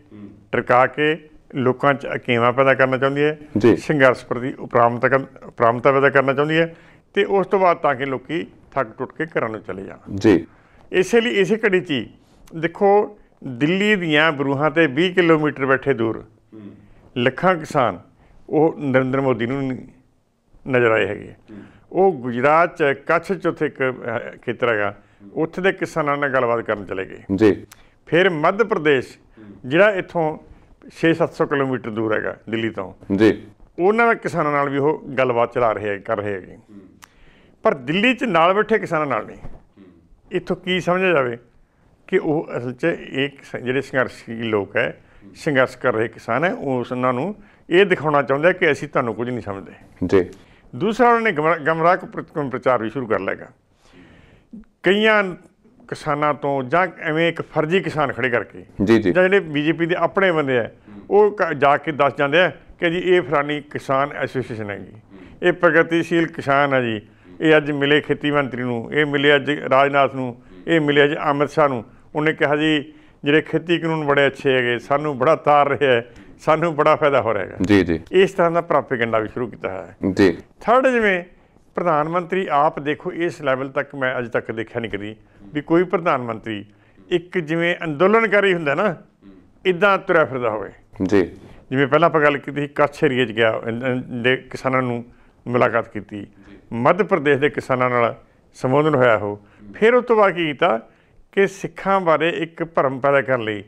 ਟਰਕਾ ਕੇ ਲੋਕਾਂ 'ਚ ਅਕੇਵਾਂ ਪੈਦਾ ਕਰਨਾ ਚਾਹੁੰਦੀ ਹੈ, ਸੰਘਰਸ਼ ਪ੍ਰਤੀ ਉਪਰਾਮਤਾ ਪੈਦਾ ਕਰਨਾ ਚਾਹੁੰਦੀ ਹੈ, ਅਤੇ ਉਸ ਤੋਂ ਬਾਅਦ ਤਾਂ ਕਿ ਲੋਕ ਥੱਕ ਟੁੱਟ ਕੇ ਘਰਾਂ ਨੂੰ ਚਲੇ ਜਾਣ ਜੀ। ਇਸੇ ਲਈ ਇਸੇ ਘੜੀ 'ਚ ਹੀ ਦੇਖੋ, ਦਿੱਲੀ ਦੀਆਂ ਬਰੂਹਾਂ 'ਤੇ 20 ਕਿਲੋਮੀਟਰ ਬੈਠੇ ਦੂਰ ਲੱਖਾਂ ਕਿਸਾਨ ਉਹ ਨਰਿੰਦਰ ਮੋਦੀ ਨੂੰ ਨਜ਼ਰ ਆਏ ਹੈਗੇ। ਉਹ ਗੁਜਰਾਤ 'ਚ, ਕੱਛ 'ਚ ਉੱਥੇ ਇੱਕ ਖੇਤਰ ਹੈਗਾ, ਉੱਥੇ ਦੇ ਕਿਸਾਨਾਂ ਨਾਲ ਗੱਲਬਾਤ ਕਰਨ ਚਲੇ ਗਏ ਜੀ। ਫਿਰ ਮੱਧ ਪ੍ਰਦੇਸ਼ ਜਿਹੜਾ ਇੱਥੋਂ 600-700 ਕਿਲੋਮੀਟਰ ਦੂਰ ਹੈਗਾ ਦਿੱਲੀ ਤੋਂ ਜੀ, ਉਹਨਾਂ ਦੇ ਕਿਸਾਨਾਂ ਨਾਲ ਵੀ ਉਹ ਗੱਲਬਾਤ ਕਰ ਰਹੇ ਹੈਗੇ। ਪਰ ਦਿੱਲੀ 'ਚ ਨਾਲ ਬੈਠੇ ਕਿਸਾਨਾਂ ਨਾਲ ਨਹੀਂ। ਇੱਥੋਂ ਕੀ ਸਮਝਿਆ ਜਾਵੇ ਕਿ ਉਹ ਅਸਲ 'ਚ ਇਹ ਜਿਹੜੇ ਸੰਘਰਸ਼ੀ ਲੋਕ ਹੈ, ਸੰਘਰਸ਼ ਕਰ ਰਹੇ ਕਿਸਾਨ ਹੈ, ਉਸ ਉਹਨਾਂ ਨੂੰ ਇਹ ਦਿਖਾਉਣਾ ਚਾਹੁੰਦੇ ਕਿ ਅਸੀਂ ਤੁਹਾਨੂੰ ਕੁਝ ਨਹੀਂ ਸਮਝਦੇ ਜੀ। ਦੂਸਰਾ ਉਹਨਾਂ ਨੇ ਗਮਰਾਹ ਪ੍ਰਚਾਰ ਵੀ ਸ਼ੁਰੂ ਕਰ ਲਿਆ ਕਈਆਂ ਕਿਸਾਨਾਂ ਤੋਂ, ਜਾਂ ਐਵੇਂ ਇੱਕ ਫਰਜ਼ੀ ਕਿਸਾਨ ਖੜੇ ਕਰਕੇ, ਜੀ ਜੀ, ਜਾਂ ਜਿਹੜੇ ਬੀਜੇਪੀ ਦੇ ਆਪਣੇ ਬੰਦੇ ਆ ਉਹ ਜਾ ਕੇ ਦੱਸ ਜਾਂਦੇ ਆ ਕਿ ਜੀ ਇਹ ਫਲਾਨੀ ਕਿਸਾਨ ਐਸੋਸੀਏਸ਼ਨ ਹੈਗੀ, ਇਹ ਪ੍ਰਗਤੀਸ਼ੀਲ ਕਿਸਾਨ ਹੈ ਜੀ, ਇਹ ਅੱਜ ਮਿਲੇ ਖੇਤੀ ਮੰਤਰੀ ਨੂੰ, ਇਹ ਮਿਲੇ ਅੱਜ ਰਾਜਨਾਥ ਨੂੰ, ਇਹ ਮਿਲੇ ਅੱਜ ਅਮਿਤ ਸ਼ਾਹ ਨੂੰ, ਉਹਨੇ ਕਿਹਾ ਜੀ ਜਿਹੜੇ ਖੇਤੀ ਕਾਨੂੰਨ ਬੜੇ ਅੱਛੇ ਹੈਗੇ, ਸਾਨੂੰ ਬੜਾ ਤਾਰ ਰਿਹਾ ਹੈ, ਸਾਨੂੰ ਬੜਾ ਫਾਇਦਾ ਹੋ ਰਿਹਾ ਹੈਗਾ। ਜੀ ਜੀ, ਇਸ ਤਰ੍ਹਾਂ ਦਾ ਪ੍ਰਾਪੇਗੰਡਾ ਵੀ ਸ਼ੁਰੂ ਕੀਤਾ ਹੈ ਜੀ। ਥਰਡ, ਜਿਵੇਂ ਪ੍ਰਧਾਨ ਮੰਤਰੀ ਆਪ ਦੇਖੋ, ਇਸ ਲੈਵਲ ਤੱਕ ਮੈਂ ਅੱਜ ਤੱਕ ਦੇਖਿਆ ਨਹੀਂ ਕਦੀ ਵੀ ਕੋਈ ਪ੍ਰਧਾਨ ਮੰਤਰੀ ਇੱਕ ਜਿਵੇਂ ਅੰਦੋਲਨਕਾਰੀ ਹੁੰਦਾ ਨਾ, ਇੱਦਾਂ ਤੁਰਿਆ ਫਿਰਦਾ ਹੋਵੇ ਜੀ। ਜਿਵੇਂ ਪਹਿਲਾਂ ਆਪਾਂ ਗੱਲ ਕੀਤੀ, ਕੱਛ ਏਰੀਏ 'ਚ ਗਿਆ, ਦੇ ਕਿਸਾਨਾਂ ਨੂੰ ਮੁਲਾਕਾਤ ਕੀਤੀ, ਮੱਧ ਪ੍ਰਦੇਸ਼ ਦੇ ਕਿਸਾਨਾਂ ਨਾਲ ਸੰਬੋਧਨ ਹੋਇਆ ਉਹ। ਫਿਰ ਉਸ ਤੋਂ ਬਾਅਦ ਕੀ ਕੀਤਾ ਕਿ ਸਿੱਖਾਂ ਬਾਰੇ ਇੱਕ ਭਰਮ ਪੈਦਾ ਕਰਨ ਲਈ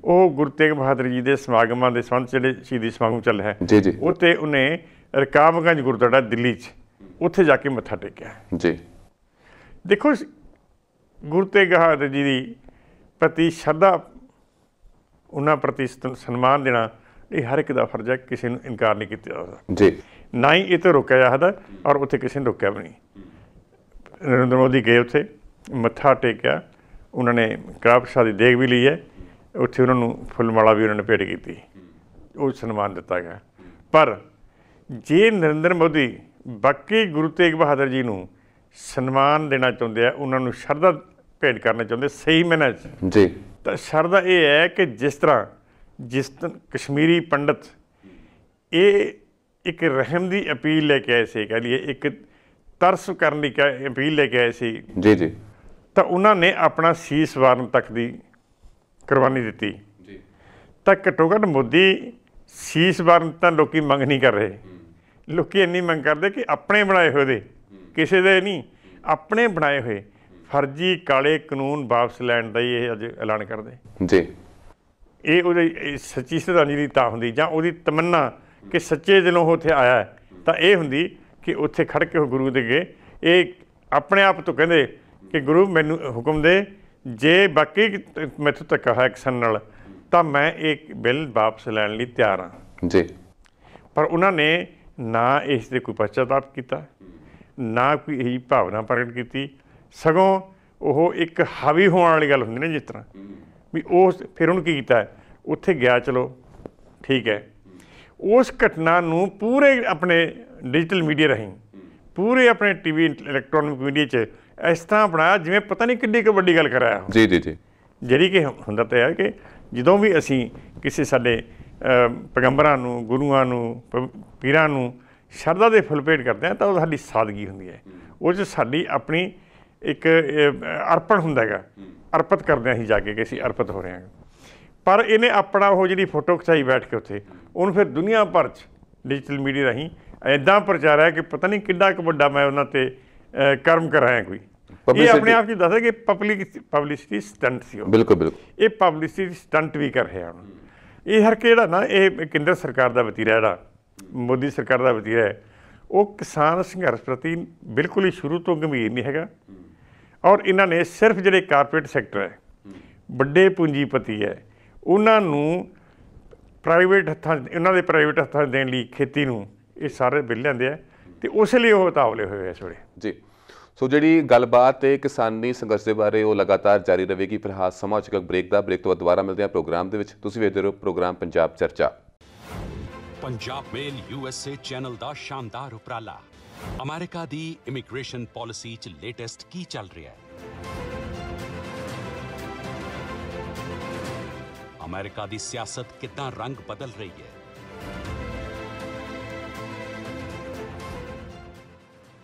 ਉਹ ਗੁਰੂ ਤੇਗ ਬਹਾਦਰ ਜੀ ਦੇ ਸਮਾਗਮਾਂ ਦੇ ਸੰਬੰਧ ਜਿਹੜੇ ਸ਼ਹੀਦੀ ਸਮਾਗਮ ਚੱਲ ਹੈ ਜੀ ਜੀ, ਉਹ 'ਤੇ ਉਹਨੇ ਰਕਾਬਗੰਜ ਗੁਰਦੁਆਰਾ ਦਿੱਲੀ 'ਚ ਉੱਥੇ ਜਾ ਕੇ ਮੱਥਾ ਟੇਕਿਆ ਜੀ। ਦੇਖੋ, ਗੁਰੂ ਤੇਗ ਬਹਾਦਰ ਜੀ ਦੀ ਪ੍ਰਤੀ ਸ਼ਰਧਾ, ਉਹਨਾਂ ਪ੍ਰਤੀ ਸਨਮਾਨ ਦੇਣਾ ਇਹ ਹਰ ਇੱਕ ਦਾ ਫਰਜ਼ ਹੈ, ਕਿਸੇ ਨੂੰ ਇਨਕਾਰ ਨਹੀਂ ਕੀਤਾ ਜਾਂਦਾ ਜੀ। ਨਾ ਹੀ ਇਹ ਤੋਂ ਰੋਕਿਆ ਜਾ ਸਕਦਾ, ਔਰ ਉੱਥੇ ਕਿਸੇ ਨੇ ਰੋਕਿਆ ਵੀ ਨਹੀਂ। ਨਰਿੰਦਰ ਮੋਦੀ ਗਏ ਉੱਥੇ, ਮੱਥਾ ਟੇਕਿਆ, ਉਹਨਾਂ ਨੇ ਕੜਾਹ ਪ੍ਰਸ਼ਾਦ ਦੀ ਦੇਗ ਵੀ ਲਈ ਹੈ, ਉੱਥੇ ਉਹਨਾਂ ਨੂੰ ਫੁੱਲਮਾਲਾ ਵੀ ਉਹਨਾਂ ਨੇ ਭੇਟ ਕੀਤੀ, ਉਹ ਸਨਮਾਨ ਦਿੱਤਾ ਗਿਆ। ਪਰ ਜੇ ਨਰਿੰਦਰ ਮੋਦੀ ਬਾਕੀ ਗੁਰੂ ਤੇਗ ਬਹਾਦਰ ਜੀ ਨੂੰ ਸਨਮਾਨ ਦੇਣਾ ਚਾਹੁੰਦੇ ਆ, ਉਹਨਾਂ ਨੂੰ ਸ਼ਰਧਾ ਭੇਟ ਕਰਨਾ ਚਾਹੁੰਦੇ ਸਹੀ ਮਾਇਨੇ 'ਚ, ਜੀ, ਤਾਂ ਸ਼ਰਧਾ ਇਹ ਹੈ ਕਿ ਜਿਸ ਤਰ੍ਹਾਂ ਕਸ਼ਮੀਰੀ ਪੰਡਤ ਇਹ ਇੱਕ ਰਹਿਮ ਦੀ ਅਪੀਲ ਲੈ ਕੇ ਆਏ ਸੀ, ਕਹਿ ਲਈਏ ਇੱਕ ਤਰਸ ਕਰਨ ਦੀ ਅਪੀਲ ਲੈ ਕੇ ਆਏ ਸੀ, ਜੀ ਜੀ, ਤਾਂ ਉਹਨਾਂ ਨੇ ਆਪਣਾ ਸੀਸ ਵਾਰਨ ਤੱਕ ਦੀ ਕੁਰਬਾਨੀ ਦਿੱਤੀ। ਤਾਂ ਘੱਟੋ ਘੱਟ ਮੋਦੀ ਸੀਸ ਵਾਰਨ ਤਾਂ ਲੋਕੀ ਮੰਗ ਨਹੀਂ ਕਰ ਰਹੇ, ਲੋਕੀ ਇੰਨੀ ਮੰਗ ਕਰਦੇ ਕਿ ਆਪਣੇ ਬਣਾਏ ਹੋਏ ਦੇ, ਕਿਸੇ ਦੇ ਨਹੀਂ, ਆਪਣੇ ਬਣਾਏ ਹੋਏ ਫਰਜ਼ੀ ਕਾਲੇ ਕਾਨੂੰਨ ਵਾਪਸ ਲੈਣ ਦਾ ਹੀ ਇਹ ਅੱਜ ਐਲਾਨ ਕਰਦੇ ਜੀ। ਇਹ ਉਹਦੀ ਸੱਚੀ ਸ਼ਰਧਾਂਜਲੀ ਤਾਂ ਹੁੰਦੀ, ਜਾਂ ਉਹਦੀ ਤਮੰਨਾ ਕਿ ਸੱਚੇ ਦਿਲੋਂ ਉਹ ਉੱਥੇ ਆਇਆ ਤਾਂ ਇਹ ਹੁੰਦੀ ਕਿ ਉੱਥੇ ਖੜ੍ਹ ਕੇ ਉਹ ਗੁਰੂ ਦੇ ਅੱਗੇ ਇਹ ਆਪਣੇ ਆਪ ਤੋਂ ਕਹਿੰਦੇ ਕਿ ਗੁਰੂ ਮੈਨੂੰ ਹੁਕਮ ਦੇ, ਜੇ ਬਾਕੀ ਮੈਥੋਂ ਧੱਕਾ ਹੋਇਆ ਕਿਸਾਨ ਨਾਲ ਤਾਂ ਮੈਂ ਇਹ ਬਿੱਲ ਵਾਪਸ ਲੈਣ ਲਈ ਤਿਆਰ ਹਾਂ ਜੀ। ਪਰ ਉਹਨਾਂ ਨੇ ਨਾ ਇਸ 'ਤੇ ਕੋਈ ਪਛਤਾਪ ਕੀਤਾ, ਨਾ ਕੋਈ ਇਹੀ ਭਾਵਨਾ ਪ੍ਰਗਟ ਕੀਤੀ, ਸਗੋਂ ਉਹ ਇੱਕ ਹਾਵੀ ਹੋਣ ਵਾਲੀ ਗੱਲ ਹੁੰਦੀ ਨਾ, ਜਿਸ ਤਰ੍ਹਾਂ ਵੀ ਉਸ ਫਿਰ ਉਹਨੂੰ ਕੀ ਕੀਤਾ, ਉੱਥੇ ਗਿਆ, ਚਲੋ ਠੀਕ ਹੈ, ਉਸ ਘਟਨਾ ਨੂੰ ਪੂਰੇ ਆਪਣੇ ਡਿਜੀਟਲ ਮੀਡੀਆ ਰਾਹੀਂ, ਪੂਰੇ ਆਪਣੇ TV ਇਲੈਕਟ੍ਰੋਨਿਕ ਮੀਡੀਆ 'ਚ ਇਸ ਤਰ੍ਹਾਂ ਬਣਾਇਆ ਜਿਵੇਂ ਪਤਾ ਨਹੀਂ ਕਿੱਡੀ ਕੁ ਵੱਡੀ ਗੱਲ ਕਰਾਇਆ। ਜੀ ਜੀ ਜੀ। ਜਿਹੜੀ ਕਿ ਹੁੰਦਾ ਤਾਂ ਹੈ ਕਿ ਜਦੋਂ ਵੀ ਅਸੀਂ ਕਿਸੇ ਸਾਡੇ ਪੈਗੰਬਰਾਂ ਨੂੰ, ਗੁਰੂਆਂ ਨੂੰ, ਪੀਰਾਂ ਨੂੰ ਸ਼ਰਧਾ ਦੇ ਫੁੱਲ ਭੇਟ ਕਰਦੇ ਹਾਂ ਤਾਂ ਉਹ ਸਾਡੀ ਸਾਦਗੀ ਹੁੰਦੀ ਹੈ, ਉਹ 'ਚ ਸਾਡੀ ਆਪਣੀ ਇੱਕ ਅਰਪਣ ਹੁੰਦਾ ਹੈਗਾ, ਅਰਪਿਤ ਕਰਦੇ ਹਾਂ ਅਸੀਂ ਜਾ ਕੇ ਕਿ ਅਸੀਂ ਅਰਪਿਤ ਹੋ ਰਹੇ ਹਾਂ। ਪਰ ਇਹਨੇ ਆਪਣਾ ਉਹ ਜਿਹੜੀ ਫੋਟੋ ਖਿਚਾਈ ਬੈਠ ਕੇ ਉੱਥੇ, ਉਹਨੂੰ ਫਿਰ ਦੁਨੀਆ ਭਰ 'ਚ ਡਿਜੀਟਲ ਮੀਡੀਆ ਰਾਹੀਂ ਇੱਦਾਂ ਪ੍ਰਚਾਰਿਆ ਕਿ ਪਤਾ ਨਹੀਂ ਕਿੱਡਾ ਕੁ ਵੱਡਾ ਮੈਂ ਉਹਨਾਂ 'ਤੇ ਕਰਮ ਕਰਾਇਆ ਕੋਈ। ਇਹ ਆਪਣੇ ਆਪ 'ਚ ਦੱਸਦਾ ਕਿ ਪਬਲਿਸਿਟੀ ਸਟੰਟ ਸੀ ਉਹ। ਬਿਲਕੁਲ ਬਿਲਕੁਲ, ਇਹ ਪਬਲਿਸਿਟੀ ਸਟੰਟ ਵੀ ਕਰ ਰਿਹਾ ਹੁਣ। ਇਹ ਹਰ ਕੇ ਜਿਹੜਾ ਨਾ, ਇਹ ਕੇਂਦਰ ਸਰਕਾਰ ਦਾ ਵਤੀਰਾ, ਜਿਹੜਾ ਮੋਦੀ ਸਰਕਾਰ ਦਾ ਵਤੀਰਾ ਹੈ, ਉਹ ਕਿਸਾਨ ਸੰਘਰਸ਼ ਪ੍ਰਤੀ ਬਿਲਕੁਲ ਹੀ ਸ਼ੁਰੂ ਤੋਂ ਗੰਭੀਰ ਨਹੀਂ ਹੈਗਾ। ਔਰ ਇਹਨਾਂ ਨੇ ਸਿਰਫ ਜਿਹੜੇ ਕਾਰਪੋਰੇਟ ਸੈਕਟਰ ਹੈ, ਵੱਡੇ ਪੂੰਜੀਪਤੀ ਹੈ, ਉਹਨਾਂ ਨੂੰ ਪ੍ਰਾਈਵੇਟ ਹੱਥਾਂ, ਉਹਨਾਂ ਦੇ ਪ੍ਰਾਈਵੇਟ ਹੱਥਾਂ ਦੇਣ ਲਈ ਖੇਤੀ ਨੂੰ ਇਹ ਸਾਰੇ ਬਿੱਲ ਲਿਆਂਦੇ ਆ, ਅਤੇ ਉਸ ਲਈ ਉਹ ਉਤਾਵਲੇ ਹੋਏ ਇਸ ਵੇਲੇ। ਜੀ। ਸੋ ਜਿਹੜੀ ਗੱਲਬਾਤ ਹੈ ਕਿਸਾਨੀ ਸੰਘਰਸ਼ ਦੇ ਬਾਰੇ ਉਹ ਲਗਾਤਾਰ ਜਾਰੀ ਰਹੇਗੀ। ਫਿਲਹਾਲ ਸਮਾਂ ਹੋ ਚੁੱਕਾ ਬ੍ਰੇਕ ਦਾ। ਬ੍ਰੇਕ ਤੋਂ ਬਾਅਦ ਦੁਬਾਰਾ ਮਿਲਦੇ ਹਾਂ ਪ੍ਰੋਗਰਾਮ ਦੇ ਵਿੱਚ। ਤੁਸੀਂ ਵੇਖਦੇ ਰਹੋ ਪ੍ਰੋਗਰਾਮ ਪੰਜਾਬ ਚਰਚਾ। ਪੰਜਾਬ ਮੇਲ USA ਚੈਨਲ ਦਾ ਸ਼ਾਨਦਾਰ ਉਪਰਾਲਾ। ਅਮਰੀਕਾ ਦੀ ਇਮੀਗ੍ਰੇਸ਼ਨ ਪਾਲਿਸੀ 'ਚ ਲੇਟੈਸਟ ਕੀ ਚੱਲ ਰਿਹਾ ਹੈ? ਅਮਰੀਕਾ ਦੀ ਸਿਆਸਤ ਕਿੱਦਾਂ ਰੰਗ ਬਦਲ ਰਹੀ ਹੈ?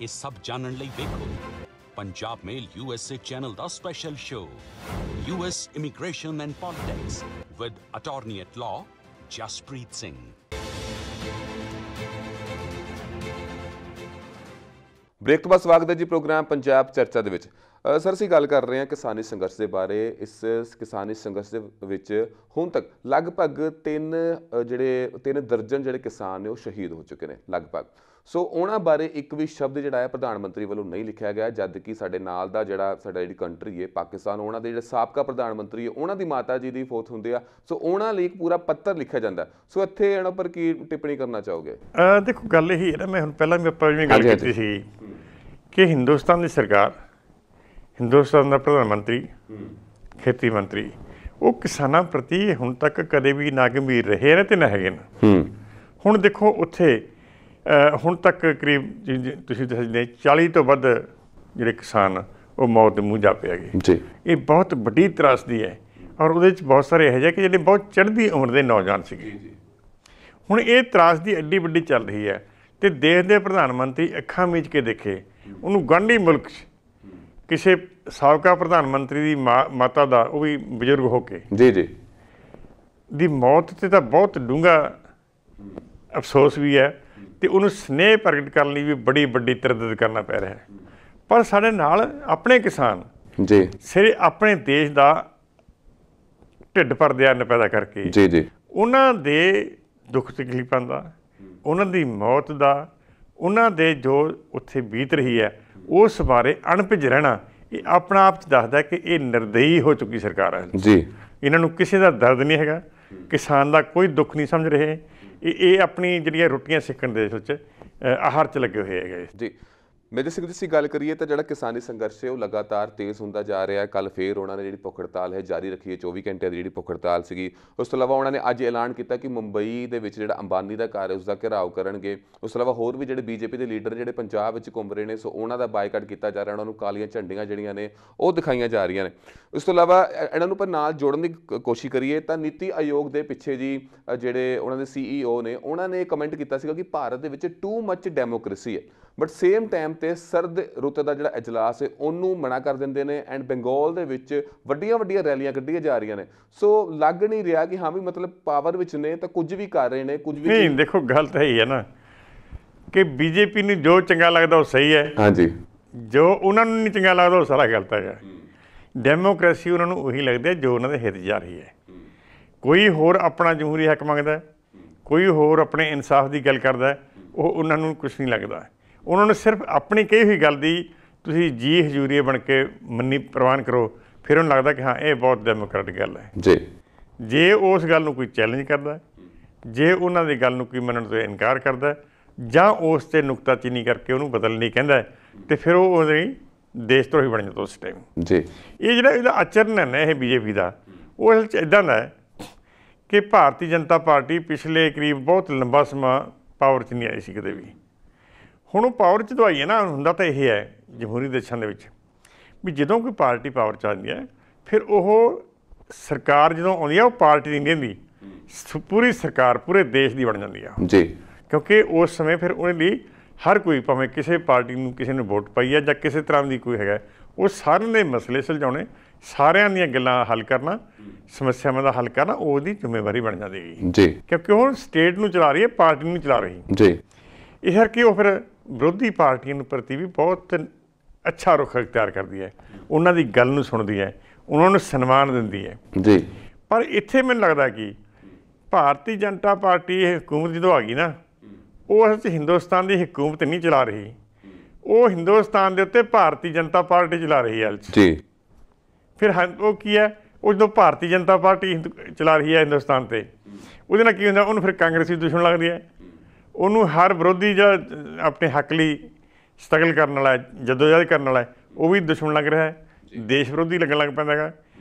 ਇਹ ਸਭ ਜਾਣਨ ਲਈ ਵੇਖੋ ਪੰਜਾਬ ਮੇਲ USA ਚੈਨਲ ਦਾ special show US immigration and politics with attorney at law Jaspreet Singh. Break ਤੋਂ ਬਾਅਦ ਸਵਾਗਤ ਹੈ ਜੀ ਪ੍ਰੋਗਰਾਮ ਪੰਜਾਬ ਚਰਚਾ ਦੇ ਵਿੱਚ। ਸਰ, ਅਸੀਂ ਗੱਲ ਕਰ ਰਹੇ ਹਾਂ ਕਿਸਾਨੀ ਸੰਘਰਸ਼ ਦੇ ਬਾਰੇ। ਇਸ ਕਿਸਾਨੀ ਸੰਘਰਸ਼ ਦੇ ਵਿੱਚ ਹੁਣ ਤੱਕ ਲਗਭਗ 3 ਦਰਜਨ ਜਿਹੜੇ ਕਿਸਾਨ ਨੇ ਉਹ ਸ਼ਹੀਦ ਹੋ ਚੁੱਕੇ ਨੇ ਲਗਭਗ। ਸੋ ਉਹਨਾਂ ਬਾਰੇ ਇੱਕ ਵੀ ਸ਼ਬਦ ਜਿਹੜਾ ਹੈ ਪ੍ਰਧਾਨ ਮੰਤਰੀ ਵੱਲੋਂ ਨਹੀਂ ਲਿਖਿਆ ਗਿਆ, ਜਦ ਕਿ ਸਾਡੇ ਨਾਲ ਦਾ ਜਿਹੜਾ ਸਾਡਾ ਜਿਹੜੀ ਕੰਟਰੀ ਹੈ ਪਾਕਿਸਤਾਨ, ਉਹਨਾਂ ਦੇ ਜਿਹੜੇ ਸਾਬਕਾ ਪ੍ਰਧਾਨ ਮੰਤਰੀ ਹੈ ਉਹਨਾਂ ਦੀ ਮਾਤਾ ਜੀ ਦੀ ਫੋਰਥ ਹੁੰਦੇ ਆ, ਸੋ ਉਹਨਾਂ ਲਈ ਇੱਕ ਪੂਰਾ ਪੱਤਰ ਲਿਖਿਆ ਜਾਂਦਾ। ਸੋ ਇੱਥੇ ਇਹਨਾਂ ਪਰ ਕੀ ਟਿੱਪਣੀ ਕਰਨਾ ਚਾਹੋਗੇ? ਦੇਖੋ ਗੱਲ ਇਹੀ ਹੈ ਨਾ, ਮੈਂ ਹੁਣ ਪਹਿਲਾਂ ਵੀ ਆਪਾਂ ਜਿਵੇਂ ਗੱਲ ਕੀਤੀ ਸੀ ਕਿ ਹਿੰਦੁਸਤਾਨ ਦੀ ਸਰਕਾਰ, ਹਿੰਦੁਸਤਾਨ ਦਾ ਪ੍ਰਧਾਨ ਮੰਤਰੀ, ਖੇਤੀ ਮੰਤਰੀ, ਉਹ ਕਿਸਾਨਾਂ ਪ੍ਰਤੀ ਹੁਣ ਤੱਕ ਕਦੇ ਵੀ ਨਾ ਗੰਭੀਰ ਰਹੇ ਨੇ ਤੇ ਨਾ ਹੈਗੇ ਨੇ। ਹੁਣ ਦੇਖੋ ਉੱਥੇ ਹੁਣ ਤੱਕ ਕਰੀਬ ਤੁਸੀਂ ਦੱਸਦੇ 40 ਤੋਂ ਵੱਧ ਜਿਹੜੇ ਕਿਸਾਨ ਉਹ ਮੌਤ ਦੇ ਮੂੰਹ ਜਾ ਪਏ ਹੈਗੇ ਜੀ। ਇਹ ਬਹੁਤ ਵੱਡੀ ਤਰਾਸਦੀ ਹੈ, ਔਰ ਉਹਦੇ 'ਚ ਬਹੁਤ ਸਾਰੇ ਇਹੋ ਜਿਹੇ ਕਿ ਜਿਹੜੇ ਬਹੁਤ ਚੜ੍ਹਦੀ ਉਮਰ ਦੇ ਨੌਜਵਾਨ ਸੀਗੇ। ਹੁਣ ਇਹ ਤਰਾਸਦੀ ਐਡੀ ਵੱਡੀ ਚੱਲ ਰਹੀ ਹੈ ਤੇ ਦੇਸ਼ ਦੇ ਪ੍ਰਧਾਨ ਮੰਤਰੀ ਅੱਖਾਂ ਮੀਚ ਕੇ ਦੇਖੇ ਉਹਨੂੰ ਗਵਾਂਢੀ ਮੁਲਕ 'ਚ ਕਿਸੇ ਸਾਬਕਾ ਪ੍ਰਧਾਨ ਮੰਤਰੀ ਦੀ ਮਾਤਾ ਦਾ, ਉਹ ਵੀ ਬਜ਼ੁਰਗ ਹੋ ਕੇ ਦੀ ਮੌਤ 'ਤੇ ਤਾਂ ਬਹੁਤ ਡੂੰਘਾ ਅਫਸੋਸ ਵੀ ਹੈ ਤੇ ਉਹਨੂੰ ਸਨੇਹ ਪ੍ਰਗਟ ਕਰਨ ਲਈ ਵੀ ਬੜੀ ਵੱਡੀ ਤਰੱਦਦ ਕਰਨਾ ਪੈ ਰਿਹਾ ਹੈ। ਪਰ ਸਾਡੇ ਨਾਲ ਆਪਣੇ ਕਿਸਾਨ ਸਿਰੇ ਆਪਣੇ ਦੇਸ਼ ਦਾ ਢਿੱਡ ਭਰਦੇ ਅੰਨ ਪੈਦਾ ਕਰਕੇ ਉਹਨਾਂ ਦੇ ਦੁੱਖ ਤਕਲੀਫਾਂ ਦਾ, ਉਹਨਾਂ ਦੀ ਮੌਤ ਦਾ, ਉਹਨਾਂ ਦੇ ਜੋ ਉੱਥੇ ਬੀਤ ਰਹੀ ਹੈ ਉਸ ਬਾਰੇ ਅਣਭਿੱਜ ਰਹਿਣਾ, ਇਹ ਆਪਣਾ ਆਪ 'ਚ ਦੱਸਦਾ ਕਿ ਇਹ ਨਿਰਦਈ ਹੋ ਚੁੱਕੀ ਸਰਕਾਰ ਹੈ ਜੀ। ਇਹਨਾਂ ਨੂੰ ਕਿਸੇ ਦਾ ਦਰਦ ਨਹੀਂ ਹੈਗਾ, ਕਿਸਾਨ ਦਾ ਕੋਈ ਦੁੱਖ ਨਹੀਂ ਸਮਝ ਰਹੇ। ਇਹ ਆਪਣੀ ਜਿਹੜੀਆਂ ਰੋਟੀਆਂ ਸਿੱਖਣ ਦੇ ਵਿੱਚ ਆਹਾਰ 'ਚ ਲੱਗੇ ਹੋਏ ਹੈਗੇ ਜੀ। ਮੇਜਰ ਸਿੰਘ ਜੀ, ਅਸੀਂ ਗੱਲ ਕਰੀਏ ਤਾਂ ਜਿਹੜਾ ਕਿਸਾਨੀ ਸੰਘਰਸ਼ ਹੈ ਉਹ ਲਗਾਤਾਰ ਤੇਜ਼ ਹੁੰਦਾ ਜਾ ਰਿਹਾ ਹੈ। ਕੱਲ੍ਹ ਫੇਰ ਉਹਨਾਂ ਨੇ ਜਿਹੜੀ ਭੁੱਖ ਹੜਤਾਲ ਹੈ ਜਾਰੀ ਰੱਖੀ ਹੈ, 24 ਘੰਟਿਆਂ ਦੀ ਜਿਹੜੀ ਭੁੱਖ ਹੜਤਾਲ ਸੀਗੀ। ਉਸ ਤੋਂ ਇਲਾਵਾ ਉਹਨਾਂ ਨੇ ਅੱਜ ਐਲਾਨ ਕੀਤਾ ਕਿ ਮੁੰਬਈ ਦੇ ਵਿੱਚ ਜਿਹੜਾ ਅੰਬਾਨੀ ਦਾ ਘਰ ਹੈ ਉਸ ਦਾ ਘਿਰਾਓ ਕਰਨਗੇ। ਉਸ ਤੋਂ ਇਲਾਵਾ ਹੋਰ ਵੀ ਜਿਹੜੇ ਬੀਜੇਪੀ ਦੇ ਲੀਡਰ ਜਿਹੜੇ ਪੰਜਾਬ ਵਿੱਚ ਘੁੰਮ ਰਹੇ ਨੇ, ਸੋ ਉਹਨਾਂ ਦਾ ਬਾਈਕਾਟ ਕੀਤਾ ਜਾ ਰਿਹਾ, ਉਹਨਾਂ ਨੂੰ ਕਾਲੀਆਂ ਝੰਡੀਆਂ ਜਿਹੜੀਆਂ ਨੇ ਉਹ ਦਿਖਾਈਆਂ ਜਾ ਰਹੀਆਂ ਨੇ। ਉਸ ਤੋਂ ਇਲਾਵਾ ਇਹਨਾਂ ਨੂੰ ਪਰ ਨਾਲ ਜੋੜਨ ਦੀ ਕੋਸ਼ਿਸ਼ ਕਰੀਏ ਤਾਂ ਨੀਤੀ ਆਯੋਗ ਦੇ ਪਿੱਛੇ ਜੀ ਜਿਹੜੇ ਉਹਨਾਂ ਦੇ CEO ਨੇ, ਉਹਨਾਂ ਨੇ ਕਮੈਂਟ ਕੀਤਾ ਸੀਗਾ ਕਿ ਭਾਰਤ ਦੇ ਵਿੱਚ ਟੂ ਮੱਚ ਡੈਮੋਕ੍ਰੇਸੀ ਹੈ, ਬਟ ਸੇਮ ਟਾਈਮ ਤੇ ਸਰਦ ਰੁੱਤ ਦਾ ਜਿਹੜਾ ਇਜਲਾਸ ਹੈ ਉਹਨੂੰ ਮਨਾ ਕਰ ਦਿੰਦੇ ਨੇ। ਐਂਡ ਬੰਗਾਲ ਦੇ ਵਿੱਚ ਵੱਡੀਆਂ ਵੱਡੀਆਂ ਰੈਲੀਆਂ ਕੱਢੀਆਂ ਜਾ ਰਹੀਆਂ ਨੇ। ਸੋ ਲੱਗ ਨਹੀਂ ਰਿਹਾ ਕਿ ਹਾਂ ਵੀ ਮਤਲਬ ਪਾਵਰ ਵਿੱਚ ਨੇ ਤਾਂ ਕੁਝ ਵੀ ਕਰ ਰਹੇ ਨੇ, ਕੁਝ ਵੀ ਨਹੀਂ। ਦੇਖੋ ਗੱਲ ਤਾਂ ਇਹੀ ਹੈ ਨਾ ਕਿ ਬੀਜੇਪੀ ਨੂੰ ਜੋ ਚੰਗਾ ਲੱਗਦਾ ਉਹ ਸਹੀ ਹੈ, ਹਾਂਜੀ, ਜੋ ਉਹਨਾਂ ਨੂੰ ਨਹੀਂ ਚੰਗਾ ਲੱਗਦਾ ਉਹ ਸਾਰਾ ਗਲਤ ਹੈਗਾ। ਡੈਮੋਕ੍ਰੇਸੀ ਉਹਨਾਂ ਨੂੰ ਉਹੀ ਲੱਗਦੀ ਹੈ ਜੋ ਉਹਨਾਂ ਦੇ ਹਿੱਤ ਜਾ ਰਹੀ ਹੈ। ਕੋਈ ਹੋਰ ਆਪਣਾ ਜਮਹੂਰੀ ਹੱਕ ਮੰਗਦਾ, ਕੋਈ ਹੋਰ ਆਪਣੇ ਇਨਸਾਫ ਦੀ ਗੱਲ ਕਰਦਾ, ਉਹ ਉਹਨਾਂ ਨੂੰ ਕੁਛ ਨਹੀਂ ਲੱਗਦਾ। ਉਹਨਾਂ ਨੂੰ ਸਿਰਫ ਆਪਣੀ ਕਹੀ ਹੋਈ ਗੱਲ ਦੀ ਤੁਸੀਂ ਜੀ ਹਜ਼ੂਰੀਏ ਬਣ ਕੇ ਮੰਨੀ ਪ੍ਰਵਾਨ ਕਰੋ, ਫਿਰ ਉਹਨੂੰ ਲੱਗਦਾ ਕਿ ਹਾਂ ਇਹ ਬਹੁਤ ਡੈਮੋਕ੍ਰੈਟਿਕ ਗੱਲ ਹੈ ਜੀ। ਜੇ ਉਸ ਗੱਲ ਨੂੰ ਕੋਈ ਚੈਲੰਜ ਕਰਦਾ, ਜੇ ਉਹਨਾਂ ਦੀ ਗੱਲ ਨੂੰ ਕੋਈ ਮੰਨਣ ਤੋਂ ਇਨਕਾਰ ਕਰਦਾ ਜਾਂ ਉਸ 'ਤੇ ਨੁਕਤਾਚੀਨੀ ਕਰਕੇ ਉਹਨੂੰ ਬਦਲਣ ਲਈ ਕਹਿੰਦਾ, ਤੇ ਫਿਰ ਉਹ ਉਹਦੇ ਦੇਸ਼ ਧਰੋਹੀ ਬਣ ਜਾਂਦਾ ਉਸ ਟਾਈਮ ਜੀ। ਇਹ ਜਿਹੜਾ ਇਹਦਾ ਆਚਰਨ ਹੈ ਨਾ ਇਹ ਬੀਜੇਪੀ ਦਾ, ਉਹ ਅਸਲ 'ਚ ਇੱਦਾਂ ਦਾ ਹੈ ਕਿ ਭਾਰਤੀ ਜਨਤਾ ਪਾਰਟੀ ਪਿਛਲੇ ਕਰੀਬ ਬਹੁਤ ਲੰਬਾ ਸਮਾਂ ਪਾਵਰ 'ਚ ਨਹੀਂ ਆਈ ਸੀ ਕਦੇ ਵੀ। ਹੁਣ ਉਹ ਪਾਵਰ 'ਚ ਦਵਾਈ ਹੈ ਨਾ, ਹੁੰਦਾ ਤਾਂ ਇਹ ਹੈ ਜਮਹੂਰੀ ਦੇਸ਼ਾਂ ਦੇ ਵਿੱਚ ਵੀ ਜਦੋਂ ਕੋਈ ਪਾਰਟੀ ਪਾਵਰ 'ਚ ਆਉਂਦੀ ਹੈ ਫਿਰ ਉਹ ਸਰਕਾਰ ਜਦੋਂ ਆਉਂਦੀ ਹੈ ਉਹ ਪਾਰਟੀ ਦੀ ਨਹੀਂ ਹੁੰਦੀ, ਪੂਰੀ ਸਰਕਾਰ ਪੂਰੇ ਦੇਸ਼ ਦੀ ਬਣ ਜਾਂਦੀ ਆ ਜੀ। ਕਿਉਂਕਿ ਉਸ ਸਮੇਂ ਫਿਰ ਉਹਦੇ ਲਈ ਹਰ ਕੋਈ, ਭਾਵੇਂ ਕਿਸੇ ਪਾਰਟੀ ਨੂੰ ਕਿਸੇ ਨੇ ਵੋਟ ਪਾਈ ਹੈ ਜਾਂ ਕਿਸੇ ਤਰ੍ਹਾਂ ਦੀ ਕੋਈ ਹੈਗਾ, ਉਹ ਸਾਰਿਆਂ ਦੇ ਮਸਲੇ ਸੁਲਝਾਉਣੇ, ਸਾਰਿਆਂ ਦੀਆਂ ਗੱਲਾਂ ਹੱਲ ਕਰਨਾ, ਸਮੱਸਿਆਵਾਂ ਦਾ ਹੱਲ ਕਰਨਾ ਉਹਦੀ ਜ਼ਿੰਮੇਵਾਰੀ ਬਣ ਜਾਂਦੀ ਜੀ। ਕਿਉਂਕਿ ਉਹ ਸਟੇਟ ਨੂੰ ਚਲਾ ਰਹੀ ਹੈ, ਪਾਰਟੀ ਨੂੰ ਚਲਾ ਰਹੀ ਜੀ। ਇਸ ਕਰਕੇ ਉਹ ਫਿਰ ਵਿਰੋਧੀ ਪਾਰਟੀਆਂ ਨੂੰ ਪ੍ਰਤੀ ਵੀ ਬਹੁਤ ਅੱਛਾ ਰੁਖ ਅਖਤਿਆਰ ਕਰਦੀ ਹੈ, ਉਹਨਾਂ ਦੀ ਗੱਲ ਨੂੰ ਸੁਣਦੀ ਹੈ, ਉਹਨਾਂ ਨੂੰ ਸਨਮਾਨ ਦਿੰਦੀ ਹੈ ਜੀ। ਪਰ ਇੱਥੇ ਮੈਨੂੰ ਲੱਗਦਾ ਕਿ ਭਾਰਤੀ ਜਨਤਾ ਪਾਰਟੀ ਇਹ ਹਕੂਮਤ ਜਦੋਂ ਆ ਗਈ ਨਾ, ਉਹ ਅਸਲ 'ਚ ਹਿੰਦੁਸਤਾਨ ਦੀ ਹਕੂਮਤ ਨਹੀਂ ਚਲਾ ਰਹੀ, ਉਹ ਹਿੰਦੁਸਤਾਨ ਦੇ ਉੱਤੇ ਭਾਰਤੀ ਜਨਤਾ ਪਾਰਟੀ ਚਲਾ ਰਹੀ ਹੈ ਜੀ। ਫਿਰ ਉਹ ਕੀ ਹੈ, ਉਹ ਜਦੋਂ ਭਾਰਤੀ ਜਨਤਾ ਪਾਰਟੀ ਚਲਾ ਰਹੀ ਹੈ ਹਿੰਦੁਸਤਾਨ 'ਤੇ, ਉਹਦੇ ਨਾਲ ਕੀ ਹੁੰਦਾ, ਉਹਨੂੰ ਫਿਰ ਕਾਂਗਰਸੀ ਦੁਸ਼ਮਣ ਲੱਗਦੀ ਹੈ, ਉਹਨੂੰ ਹਰ ਵਿਰੋਧੀ ਜਾਂ ਆਪਣੇ ਹੱਕ ਲਈ ਸਟਰਗਲ ਕਰਨ ਵਾਲਾ, ਜਦੋਜਹਿਦ ਕਰਨ ਵਾਲਾ, ਉਹ ਵੀ ਦੁਸ਼ਮਣ ਲੱਗ ਰਿਹਾ ਹੈ, ਦੇਸ਼ ਵਿਰੋਧੀ ਲੱਗਣ ਲੱਗ ਪੈਂਦਾ ਹੈਗਾ।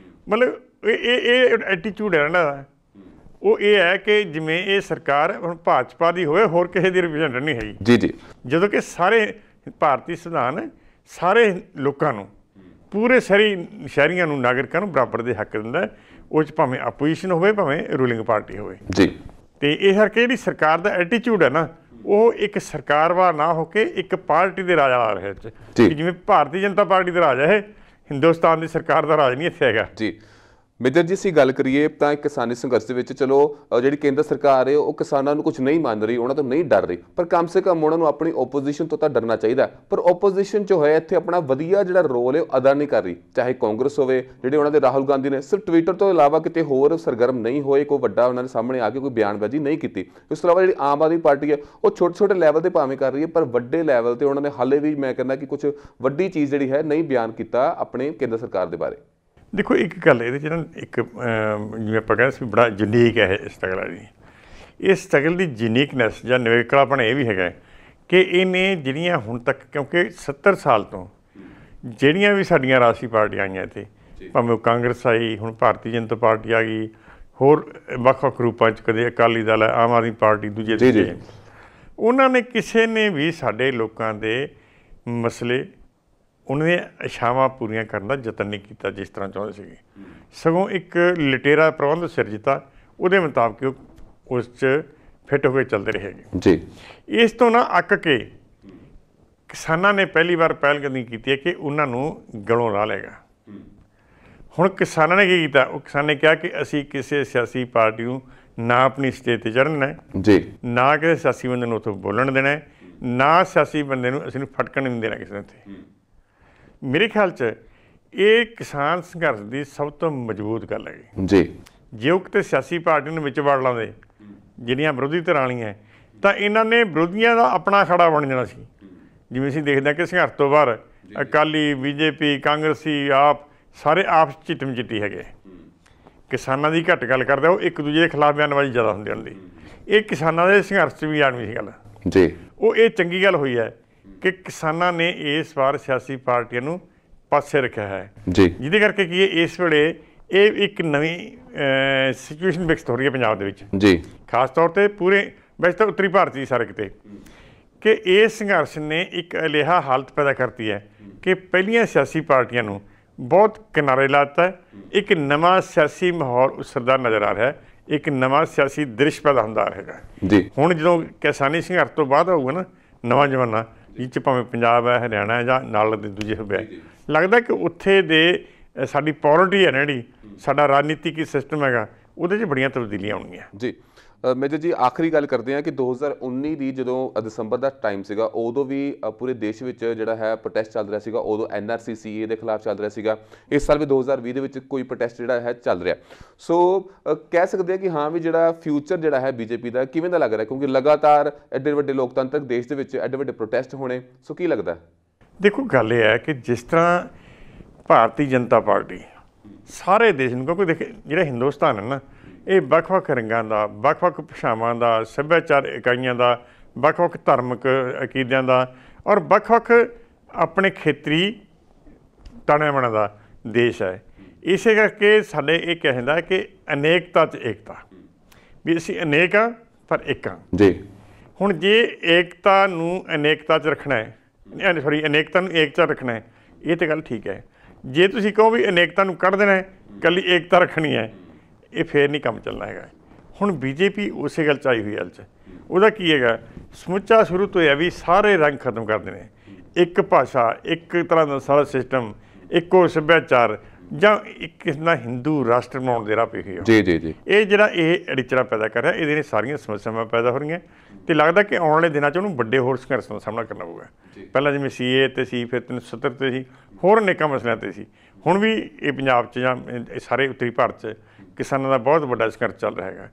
ਮਤਲਬ ਇਹ ਐਟੀਚਿਊਡ ਹੈ ਇਹਨਾਂ ਦਾ। ਉਹ ਇਹ ਹੈ ਕਿ ਜਿਵੇਂ ਇਹ ਸਰਕਾਰ ਹੁਣ ਭਾਜਪਾ ਦੀ ਹੋਵੇ, ਹੋਰ ਕਿਸੇ ਦੀ ਰਿਪਰੈਜ਼ੈਂਟ ਨਹੀਂ ਹੈਗੀ ਜੀ ਜੀ। ਜਦੋਂ ਕਿ ਸਾਰੇ ਭਾਰਤੀ ਸੰਵਿਧਾਨ ਸਾਰੇ ਲੋਕਾਂ ਨੂੰ, ਪੂਰੇ ਸ਼ਹਿਰੀਆਂ ਨੂੰ, ਨਾਗਰਿਕਾਂ ਨੂੰ ਬਰਾਬਰ ਦੇ ਹੱਕ ਦਿੰਦਾ, ਉਹ 'ਚ ਭਾਵੇਂ ਆਪੋਜੀਸ਼ਨ ਹੋਵੇ ਭਾਵੇਂ ਰੂਲਿੰਗ ਪਾਰਟੀ ਹੋਵੇ ਜੀ। ਅਤੇ ਇਹ ਕਰਕੇ ਜਿਹੜੀ ਸਰਕਾਰ ਦਾ ਐਟੀਚਿਊਡ ਹੈ ਨਾ, ਉਹ ਇੱਕ ਸਰਕਾਰਵਾਰ ਨਾ ਹੋ ਕੇ ਇੱਕ ਪਾਰਟੀ ਦੇ ਰਾਜ ਆ ਰਿਹਾ ਜਿਵੇਂ ਭਾਰਤੀ ਜਨਤਾ ਪਾਰਟੀ ਦਾ ਰਾਜ ਹੈ, ਇਹ ਹਿੰਦੁਸਤਾਨ ਦੀ ਸਰਕਾਰ ਦਾ ਰਾਜ ਨਹੀਂ ਇੱਥੇ ਹੈਗਾ ਜੀ। ਮੇਜਰ ਜੀ ਅਸੀਂ ਗੱਲ ਕਰੀਏ ਤਾਂ ਕਿਸਾਨੀ ਸੰਘਰਸ਼ ਦੇ ਵਿੱਚ ਚਲੋ ਜਿਹੜੀ ਕੇਂਦਰ ਸਰਕਾਰ ਹੈ ਉਹ ਕਿਸਾਨਾਂ ਨੂੰ ਕੁਝ ਨਹੀਂ ਮੰਨ ਰਹੀ, ਉਹਨਾਂ ਤੋਂ ਨਹੀਂ ਡਰ ਰਹੀ, ਪਰ ਕਮ ਸੇ ਕਮ ਉਹਨਾਂ ਨੂੰ ਆਪਣੀ ਓਪੋਜੀਸ਼ਨ ਤੋਂ ਤਾਂ ਡਰਨਾ ਚਾਹੀਦਾ। ਪਰ ਓਪੋਜੀਸ਼ਨ ਜੋ ਹੈ ਇੱਥੇ ਆਪਣਾ ਵਧੀਆ ਜਿਹੜਾ ਰੋਲ ਹੈ ਉਹ ਅਦਾ ਨਹੀਂ ਕਰ ਰਹੀ, ਚਾਹੇ ਕਾਂਗਰਸ ਹੋਵੇ, ਜਿਹੜੇ ਉਹਨਾਂ ਦੇ ਰਾਹੁਲ ਗਾਂਧੀ ਨੇ ਸਿਰਫ ਟਵਿੱਟਰ ਤੋਂ ਇਲਾਵਾ ਕਿਤੇ ਹੋਰ ਸਰਗਰਮ ਨਹੀਂ ਹੋਏ, ਕੋਈ ਵੱਡਾ ਉਹਨਾਂ ਦੇ ਸਾਹਮਣੇ ਆ ਕੇ ਕੋਈ ਬਿਆਨਬਾਜ਼ੀ ਨਹੀਂ ਕੀਤੀ। ਇਸ ਤੋਂ ਇਲਾਵਾ ਜਿਹੜੀ ਆਮ ਆਦਮੀ ਪਾਰਟੀ ਹੈ ਉਹ ਛੋਟੇ ਲੈਵਲ ਤੇ ਭਾਵੇਂ ਕਰ ਰਹੀ ਹੈ, ਪਰ ਵੱਡੇ ਲੈਵਲ ਤੇ ਉਹਨਾਂ ਨੇ ਹਾਲੇ ਵੀ ਮੈਂ ਕਹਿੰਦਾ ਕਿ ਕੁਝ ਵੱਡੀ ਚੀਜ਼ ਜਿਹੜੀ ਹੈ ਨਹੀਂ ਬਿਆਨ ਕੀਤਾ ਆਪਣੇ ਕੇਂਦਰ ਸਰਕਾਰ ਦੇ ਬਾਰੇ। ਦੇਖੋ ਇੱਕ ਗੱਲ ਇਹਦੇ 'ਚ ਨਾ ਇੱਕ ਜਿਵੇਂ ਆਪਾਂ ਕਹਿੰਦੇ ਸੀ ਬੜਾ ਯੂਨੀਕ ਹੈ ਇਹ ਸਟਰਗਲ ਹੈ ਜੀ। ਇਸ ਸਟਰਗਲ ਦੀ ਯੂਨੀਕਨੈਸ ਜਾਂ ਨਿਵੇਕਲਾਪਣ ਇਹ ਵੀ ਹੈਗਾ ਕਿ ਇਹਨੇ ਜਿਹੜੀਆਂ ਹੁਣ ਤੱਕ, ਕਿਉਂਕਿ 70 ਸਾਲ ਤੋਂ ਜਿਹੜੀਆਂ ਵੀ ਸਾਡੀਆਂ ਰਾਸ਼ਟਰੀ ਪਾਰਟੀਆਂ ਆਈਆਂ ਇੱਥੇ, ਭਾਵੇਂ ਉਹ ਕਾਂਗਰਸ ਆਈ, ਹੁਣ ਭਾਰਤੀ ਜਨਤਾ ਪਾਰਟੀ ਆ ਗਈ, ਹੋਰ ਵੱਖ-ਵੱਖ ਰੂਪਾਂ 'ਚ, ਕਦੇ ਅਕਾਲੀ ਦਲ ਹੈ, ਆਮ ਆਦਮੀ ਪਾਰਟੀ, ਦੂਜੇ ਤੀਜੇ, ਉਹਨਾਂ ਨੇ ਕਿਸੇ ਨੇ ਵੀ ਸਾਡੇ ਲੋਕਾਂ ਦੇ ਮਸਲੇ, ਉਹਨਾਂ ਦੀਆਂ ਇਛਾਵਾਂ ਪੂਰੀਆਂ ਕਰਨ ਦਾ ਯਤਨ ਨਹੀਂ ਕੀਤਾ ਜਿਸ ਤਰ੍ਹਾਂ ਚਾਹੁੰਦੇ ਸੀਗੇ। ਸਗੋਂ ਇੱਕ ਲਟੇਰਾ ਪ੍ਰਬੰਧ ਸਿਰਜਤਾ, ਉਹਦੇ ਮੁਤਾਬਕ ਉਹ ਉਸ 'ਚ ਫਿੱਟ ਹੋ ਕੇ ਚੱਲਦੇ ਰਹੇਗੇ ਜੀ। ਇਸ ਤੋਂ ਨਾ ਅੱਕ ਕੇ ਕਿਸਾਨਾਂ ਨੇ ਪਹਿਲੀ ਵਾਰ ਪਹਿਲਕਦਮੀ ਕੀਤੀ ਹੈ ਕਿ ਉਹਨਾਂ ਨੂੰ ਗਲੋਂ ਲਾਹ ਲਏਗਾ। ਹੁਣ ਕਿਸਾਨਾਂ ਨੇ ਕੀ ਕੀਤਾ, ਉਹ ਕਿਸਾਨਾਂ ਨੇ ਕਿਹਾ ਕਿ ਅਸੀਂ ਕਿਸੇ ਸਿਆਸੀ ਪਾਰਟੀ ਨੂੰ ਨਾ ਆਪਣੀ ਸਟੇਜ 'ਤੇ ਚੜ੍ਹਨਾ ਜੀ, ਨਾ ਕਿਸੇ ਸਿਆਸੀ ਬੰਦੇ ਨੂੰ ਉੱਥੋਂ ਬੋਲਣ ਦੇਣਾ, ਨਾ ਸਿਆਸੀ ਬੰਦੇ ਨੂੰ ਅਸੀਂ ਫਟਕਣ ਨਹੀਂ ਦੇਣਾ ਕਿਸੇ ਉੱਤੇ। ਮੇਰੇ ਖਿਆਲ 'ਚ ਇਹ ਕਿਸਾਨ ਸੰਘਰਸ਼ ਦੀ ਸਭ ਤੋਂ ਮਜ਼ਬੂਤ ਗੱਲ ਹੈਗੀ ਜੀ। ਜੇ ਉਹ ਕਿਤੇ ਸਿਆਸੀ ਪਾਰਟੀ ਨੂੰ ਵਿੱਚ ਵੜ ਲਾਉਂਦੇ, ਜਿਹੜੀਆਂ ਵਿਰੋਧੀ ਧਿਰਾਂ ਵਾਲੀਆਂ, ਤਾਂ ਇਹਨਾਂ ਨੇ ਵਿਰੋਧੀਆਂ ਦਾ ਆਪਣਾ ਅਖਾੜਾ ਬਣ ਜਾਣਾ ਸੀ। ਜਿਵੇਂ ਅਸੀਂ ਦੇਖਦੇ ਹਾਂ ਕਿ ਸੰਘਰਸ਼ ਤੋਂ ਬਾਅਦ ਅਕਾਲੀ, ਬੀਜੇਪੀ, ਕਾਂਗਰਸੀ, ਆਪ ਸਾਰੇ ਆਪਸ 'ਚ ਚਿੱਟੀ ਹੈਗੇ। ਕਿਸਾਨਾਂ ਦੀ ਘੱਟ ਗੱਲ ਕਰਦੇ, ਉਹ ਇੱਕ ਦੂਜੇ ਦੇ ਖਿਲਾਫ ਬਿਆਨਬਾਜ਼ੀ ਜ਼ਿਆਦਾ ਹੁੰਦੀ ਉਹਨਾਂ ਦੀ। ਇਹ ਕਿਸਾਨਾਂ ਦੇ ਸੰਘਰਸ਼ 'ਚ ਵੀ ਆਣਵੀਂ ਸੀ ਗੱਲ ਜੀ। ਉਹ ਇਹ ਚੰਗੀ ਗੱਲ ਹੋਈ ਹੈ ਕਿ ਕਿਸਾਨਾਂ ਨੇ ਇਸ ਵਾਰ ਸਿਆਸੀ ਪਾਰਟੀਆਂ ਨੂੰ ਪਾਸੇ ਰੱਖਿਆ ਹੈ ਜੀ, ਜਿਹਦੇ ਕਰਕੇ ਕੀ ਹੈ, ਇਸ ਵੇਲੇ ਇਹ ਇੱਕ ਨਵੀਂ ਸਿਚੁਏਸ਼ਨ ਵਿਕਸਿਤ ਹੋ ਰਹੀ ਹੈ ਪੰਜਾਬ ਦੇ ਵਿੱਚ ਜੀ, ਖਾਸ ਤੌਰ 'ਤੇ ਪੂਰੇ ਵੈਸੇ ਤਾਂ ਉੱਤਰੀ ਭਾਰਤ ਦੀ ਸਾਰੇ ਕਿਤੇ, ਕਿ ਇਸ ਸੰਘਰਸ਼ ਨੇ ਇੱਕ ਅਜਿਹਾ ਹਾਲਤ ਪੈਦਾ ਕਰਤੀ ਹੈ ਕਿ ਪਹਿਲੀਆਂ ਸਿਆਸੀ ਪਾਰਟੀਆਂ ਨੂੰ ਬਹੁਤ ਕਿਨਾਰੇ ਲਾਤਾ ਹੈ। ਇੱਕ ਨਵਾਂ ਸਿਆਸੀ ਮਾਹੌਲ ਉਸਰਦਾ ਨਜ਼ਰ ਆ ਰਿਹਾ ਹੈ, ਇੱਕ ਨਵਾਂ ਸਿਆਸੀ ਦ੍ਰਿਸ਼ ਪੈਦਾ ਹੁੰਦਾ ਰਹੇਗਾ ਜੀ। ਹੁਣ ਜਦੋਂ ਕਿਸਾਨੀ ਸੰਘਰਸ਼ ਤੋਂ ਬਾਅਦ ਹੋਊਗਾ ਨਾ ਨਵਾਂ ਜ਼ਮਾਨਾ, ਜਿਸ 'ਚ ਭਾਵੇਂ ਪੰਜਾਬ ਹੈ, ਹਰਿਆਣਾ ਹੈ, ਜਾਂ ਨਾਲ ਦੇ ਦੂਜੇ ਸੂਬੇ, ਲੱਗਦਾ ਕਿ ਉੱਥੇ ਦੇ ਸਾਡੀ ਪੋਲਿਟੀ ਹੈ ਨਾ, ਜਿਹੜੀ ਸਾਡਾ ਰਾਜਨੀਤਿਕ ਸਿਸਟਮ ਹੈਗਾ, ਉਹਦੇ 'ਚ ਬੜੀਆਂ ਤਬਦੀਲੀਆਂ ਆਉਣਗੀਆਂ ਜੀ। ਮੇਜਰ ਜੀ ਆਖਰੀ ਗੱਲ ਕਰਦੇ ਹਾਂ ਕਿ 2019 ਦੀ ਜਦੋਂ ਦਸੰਬਰ ਦਾ ਟਾਈਮ ਸੀਗਾ, ਉਦੋਂ ਵੀ ਪੂਰੇ ਦੇਸ਼ ਵਿੱਚ ਜਿਹੜਾ ਹੈ ਪ੍ਰੋਟੈਸਟ ਚੱਲ ਰਿਹਾ ਸੀਗਾ, ਉਦੋਂ NRC-CAA ਦੇ ਖਿਲਾਫ ਚੱਲ ਰਿਹਾ ਸੀਗਾ। ਇਸ ਸਾਲ ਵੀ 2020 ਦੇ ਵਿੱਚ ਕੋਈ ਪ੍ਰੋਟੈਸਟ ਜਿਹੜਾ ਹੈ ਚੱਲ ਰਿਹਾ। ਸੋ ਕਹਿ ਸਕਦੇ ਹਾਂ ਕਿ ਹਾਂ ਵੀ ਜਿਹੜਾ ਫਿਊਚਰ ਜਿਹੜਾ ਹੈ BJP ਦਾ ਕਿਵੇਂ ਦਾ ਲੱਗ ਰਿਹਾ, ਕਿਉਂਕਿ ਲਗਾਤਾਰ ਐਡੇ ਵੱਡੇ ਲੋਕਤੰਤਰਕ ਦੇਸ਼ ਦੇ ਵਿੱਚ ਐਡੇ ਵੱਡੇ ਪ੍ਰੋਟੈਸਟ ਹੋਣੇ, ਸੋ ਕੀ ਲੱਗਦਾ? ਦੇਖੋ ਗੱਲ ਇਹ ਹੈ ਕਿ ਜਿਸ ਤਰ੍ਹਾਂ ਭਾਰਤੀ ਜਨਤਾ ਪਾਰਟੀ ਸਾਰੇ ਦੇਸ਼ ਨੂੰ, ਕਿਉਂਕਿ ਦੇਖੇ ਜਿਹੜਾ ਹਿੰਦੁਸਤਾਨ ਹੈ ਨਾ, ਇਹ ਵੱਖ-ਵੱਖ ਰੰਗਾਂ ਦਾ, ਵੱਖ-ਵੱਖ ਭਾਸ਼ਾਵਾਂ ਦਾ, ਸੱਭਿਆਚਾਰ ਇਕਾਈਆਂ ਦਾ, ਵੱਖ-ਵੱਖ ਧਾਰਮਿਕ ਅਕੀਦਿਆਂ ਦਾ, ਔਰ ਵੱਖ-ਵੱਖ ਆਪਣੇ ਖੇਤਰੀ ਤਾਣਿਆਂ ਦਾ ਦੇਸ਼ ਹੈ। ਇਸੇ ਕਰਕੇ ਸਾਡੇ ਇਹ ਕਿਹਾ ਜਾਂਦਾ ਹੈ ਕਿ ਅਨੇਕਤਾ 'ਚ ਏਕਤਾ, ਵੀ ਅਸੀਂ ਅਨੇਕ ਹਾਂ ਪਰ ਇੱਕ ਹਾਂ ਜੀ। ਹੁਣ ਜੇ ਏਕਤਾ ਨੂੰ ਅਨੇਕਤਾ 'ਚ ਰੱਖਣਾ ਹੈ, ਅਨੇਕਤਾ ਨੂੰ ਏਕਤਾ ਰੱਖਣਾ ਹੈ, ਇਹ ਤਾਂ ਗੱਲ ਠੀਕ ਹੈ। ਜੇ ਤੁਸੀਂ ਕਹੋ ਵੀ ਅਨੇਕਤਾ ਨੂੰ ਕੱਢ ਦੇਣਾ, ਇਕੱਲੀ ਏਕਤਾ ਰੱਖਣੀ ਹੈ, ਇਹ ਫੇਰ ਨਹੀਂ ਕੰਮ ਚੱਲਣਾ ਹੈਗਾ। ਹੁਣ BJP ਉਸੇ ਗੱਲ 'ਚ ਆਈ ਹੋਈ ਗੱਲ 'ਚ, ਉਹਦਾ ਕੀ ਹੈਗਾ, ਸਮੁੱਚਾ ਸ਼ੁਰੂ ਤੋਂ ਇਹ ਵੀ ਸਾਰੇ ਰੰਗ ਖਤਮ ਕਰ ਦੇਣੇ, ਇੱਕ ਭਾਸ਼ਾ, ਇੱਕ ਤਰ੍ਹਾਂ ਦਾ ਸਾਰਾ ਸਿਸਟਮ, ਇੱਕੋ ਸੱਭਿਆਚਾਰ, ਜਾਂ ਇੱਕ ਕਿਸਮ ਦਾ ਹਿੰਦੂ ਰਾਸ਼ਟਰ ਬਣਾਉਣ ਦੇ ਰਾਹ ਪਈ ਹੋਈ ਜੀ ਜੀ ਜੀ। ਇਹ ਜਿਹੜਾ ਇਹ ਅੜਿਚੜਾ ਪੈਦਾ ਕਰ ਰਿਹਾ, ਇਹਦੇ ਨਾਲ ਸਾਰੀਆਂ ਸਮੱਸਿਆਵਾਂ ਪੈਦਾ ਹੋ ਰਹੀਆਂ, ਅਤੇ ਲੱਗਦਾ ਕਿ ਆਉਣ ਵਾਲੇ ਦਿਨਾਂ 'ਚ ਉਹਨੂੰ ਵੱਡੇ ਹੋਰ ਸੰਘਰਸ਼ਾਂ ਦਾ ਸਾਹਮਣਾ ਕਰਨਾ ਪਊਗਾ। ਪਹਿਲਾਂ ਜਿਵੇਂ CAA 'ਤੇ ਸੀ, ਫਿਰ 370 'ਤੇ ਸੀ, ਹੋਰ ਅਨੇਕਾਂ ਮਸਲਿਆਂ 'ਤੇ ਸੀ। ਹੁਣ ਵੀ ਇਹ ਪੰਜਾਬ 'ਚ ਜਾਂ ਸਾਰੇ ਉੱਤਰੀ ਭਾਰਤ 'ਚ ਕਿਸਾਨਾਂ ਦਾ ਬਹੁਤ ਵੱਡਾ ਸੰਘਰਸ਼ ਚੱਲ ਰਿਹਾ ਹੈਗਾ।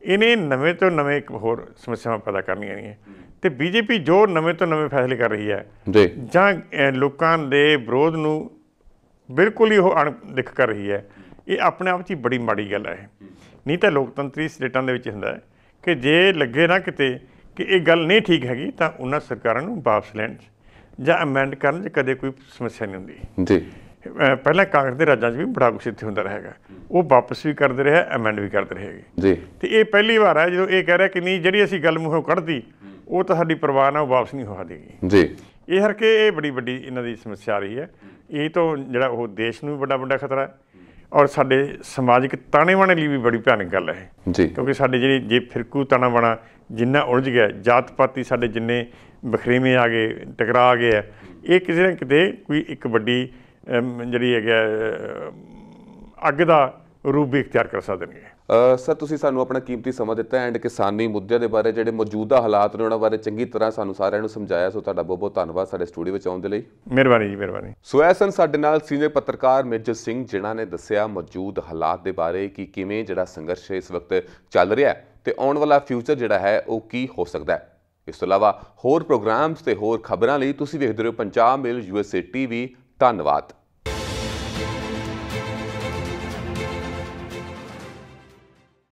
ਇਹਨੇ ਨਵੇਂ ਤੋਂ ਨਵੇਂ ਇੱਕ ਹੋਰ ਸਮੱਸਿਆਵਾਂ ਪੈਦਾ ਕਰਨੀਆਂ ਨੇ, ਅਤੇ BJP ਜੋ ਨਵੇਂ ਤੋਂ ਨਵੇਂ ਫੈਸਲੇ ਕਰ ਰਹੀ ਹੈ ਜਾਂ ਲੋਕਾਂ ਦੇ ਵਿਰੋਧ ਨੂੰ ਬਿਲਕੁਲ ਹੀ ਉਹ ਅਣਦਿੱਖ ਕਰ ਰਹੀ ਹੈ, ਇਹ ਆਪਣੇ ਆਪ 'ਚ ਹੀ ਬੜੀ ਮਾੜੀ ਗੱਲ ਹੈ। ਨਹੀਂ ਤਾਂ ਲੋਕਤੰਤਰੀ ਸਟੇਟਾਂ ਦੇ ਵਿੱਚ ਹੁੰਦਾ ਹੈ ਕਿ ਜੇ ਲੱਗੇ ਨਾ ਕਿਤੇ ਕਿ ਇਹ ਗੱਲ ਨਹੀਂ ਠੀਕ ਹੈਗੀ, ਤਾਂ ਉਹਨਾਂ ਸਰਕਾਰਾਂ ਨੂੰ ਵਾਪਸ ਲੈਣ 'ਚ ਜਾਂ ਅਮੈਂਡ ਕਰਨ 'ਚ ਕਦੇ ਕੋਈ ਸਮੱਸਿਆ ਨਹੀਂ ਹੁੰਦੀ ਜੀ। ਪਹਿਲਾਂ ਕਾਂਗਰਸ ਦੇ ਰਾਜਾਂ 'ਚ ਵੀ ਬੜਾ ਕੁਛ ਇੱਥੇ ਹੁੰਦਾ ਰਹੇਗਾ, ਉਹ ਵਾਪਸ ਵੀ ਕਰਦੇ ਰਹੇ, ਅਮੈਂਡ ਵੀ ਕਰਦੇ ਰਹੇਗੇ ਜੀ। ਅਤੇ ਇਹ ਪਹਿਲੀ ਵਾਰ ਹੈ ਜਦੋਂ ਇਹ ਕਹਿ ਰਿਹਾ ਕਿ ਨਹੀਂ, ਜਿਹੜੀ ਅਸੀਂ ਗੱਲ ਮੂੰਹੋਂ ਕੱਢਦੀ ਉਹ ਤਾਂ ਸਾਡੀ ਪਰਵਾਹ ਨਾਲ ਵਾਪਸ ਨਹੀਂ ਹੋ ਦੇਗੀ ਜੀ। ਇਹ ਕਰਕੇ ਇਹ ਬੜੀ ਵੱਡੀ ਇਹਨਾਂ ਦੀ ਸਮੱਸਿਆ ਆ ਰਹੀ ਹੈ। ਇਹ ਤੋਂ ਜਿਹੜਾ ਉਹ ਦੇਸ਼ ਨੂੰ ਵੀ ਵੱਡਾ ਖਤਰਾ ਹੈ, ਔਰ ਸਾਡੇ ਸਮਾਜਿਕ ਤਾਣੇ ਬਾਣੇ ਲਈ ਵੀ ਬੜੀ ਭਿਆਨਕ ਗੱਲ ਹੈ ਜੀ। ਕਿਉਂਕਿ ਸਾਡੇ ਜਿਹੜੀ ਜੇ ਫਿਰਕੂ ਤਾਣਾ ਬਾਣਾ ਜਿੰਨਾ ਉਲਝ ਗਿਆ, ਜਾਤ ਪਾਤੀ ਸਾਡੇ ਜਿੰਨੇ ਵਖਰੇਵੇਂ ਆ ਗਏ, ਟਕਰਾ ਆ ਗਏ ਆ, ਇਹ ਕਿਸੇ ਨਾ ਕਿਤੇ ਕੋਈ ਇੱਕ ਵੱਡੀ ਜਿਹੜੀ ਹੈਗਾ ਅੱਗ ਦਾ ਰੂਪ ਵੀ ਇਖਤਿਆਰ ਕਰ ਸਕਦੇ ਨੇ। ਸਰ ਤੁਸੀਂ ਸਾਨੂੰ ਆਪਣਾ ਕੀਮਤੀ ਸਮਾਂ ਦਿੱਤਾ ਐਂਡ ਕਿਸਾਨੀ ਮੁੱਦਿਆਂ ਦੇ ਬਾਰੇ ਜਿਹੜੇ ਮੌਜੂਦਾ ਹਾਲਾਤ ਨੇ ਉਹਨਾਂ ਬਾਰੇ ਚੰਗੀ ਤਰ੍ਹਾਂ ਸਾਨੂੰ ਸਾਰਿਆਂ ਨੂੰ ਸਮਝਾਇਆ, ਸੋ ਤੁਹਾਡਾ ਬਹੁਤ ਬਹੁਤ ਧੰਨਵਾਦ ਸਾਡੇ ਸਟੂਡੀਓ ਵਿੱਚ ਆਉਣ ਦੇ ਲਈ। ਮਿਹਰਬਾਨੀ ਜੀ, ਮਿਹਰਬਾਨੀ। ਸੋ ਇਹ ਸਨ ਸਾਡੇ ਨਾਲ ਸੀਨੀਅਰ ਪੱਤਰਕਾਰ ਮੇਜਰ ਸਿੰਘ, ਜਿਨ੍ਹਾਂ ਨੇ ਦੱਸਿਆ ਮੌਜੂਦ ਹਾਲਾਤ ਦੇ ਬਾਰੇ ਕਿ ਕਿਵੇਂ ਜਿਹੜਾ ਸੰਘਰਸ਼ ਇਸ ਵਕਤ ਚੱਲ ਰਿਹਾ ਹੈ ਤੇ ਆਉਣ ਵਾਲਾ ਫਿਊਚਰ ਜਿਹੜਾ ਹੈ ਉਹ ਕੀ ਹੋ ਸਕਦਾ ਹੈ। ਇਸ ਤੋਂ ਇਲਾਵਾ ਹੋਰ ਪ੍ਰੋਗਰਾਮਸ ਤੇ ਹੋਰ ਖਬਰਾਂ ਲਈ ਤੁਸੀਂ ਵੇਖਦੇ ਰਹੋ ਪੰਜਾਬ ਮੇਲ USA TV। ਧੰਨਵਾਦ।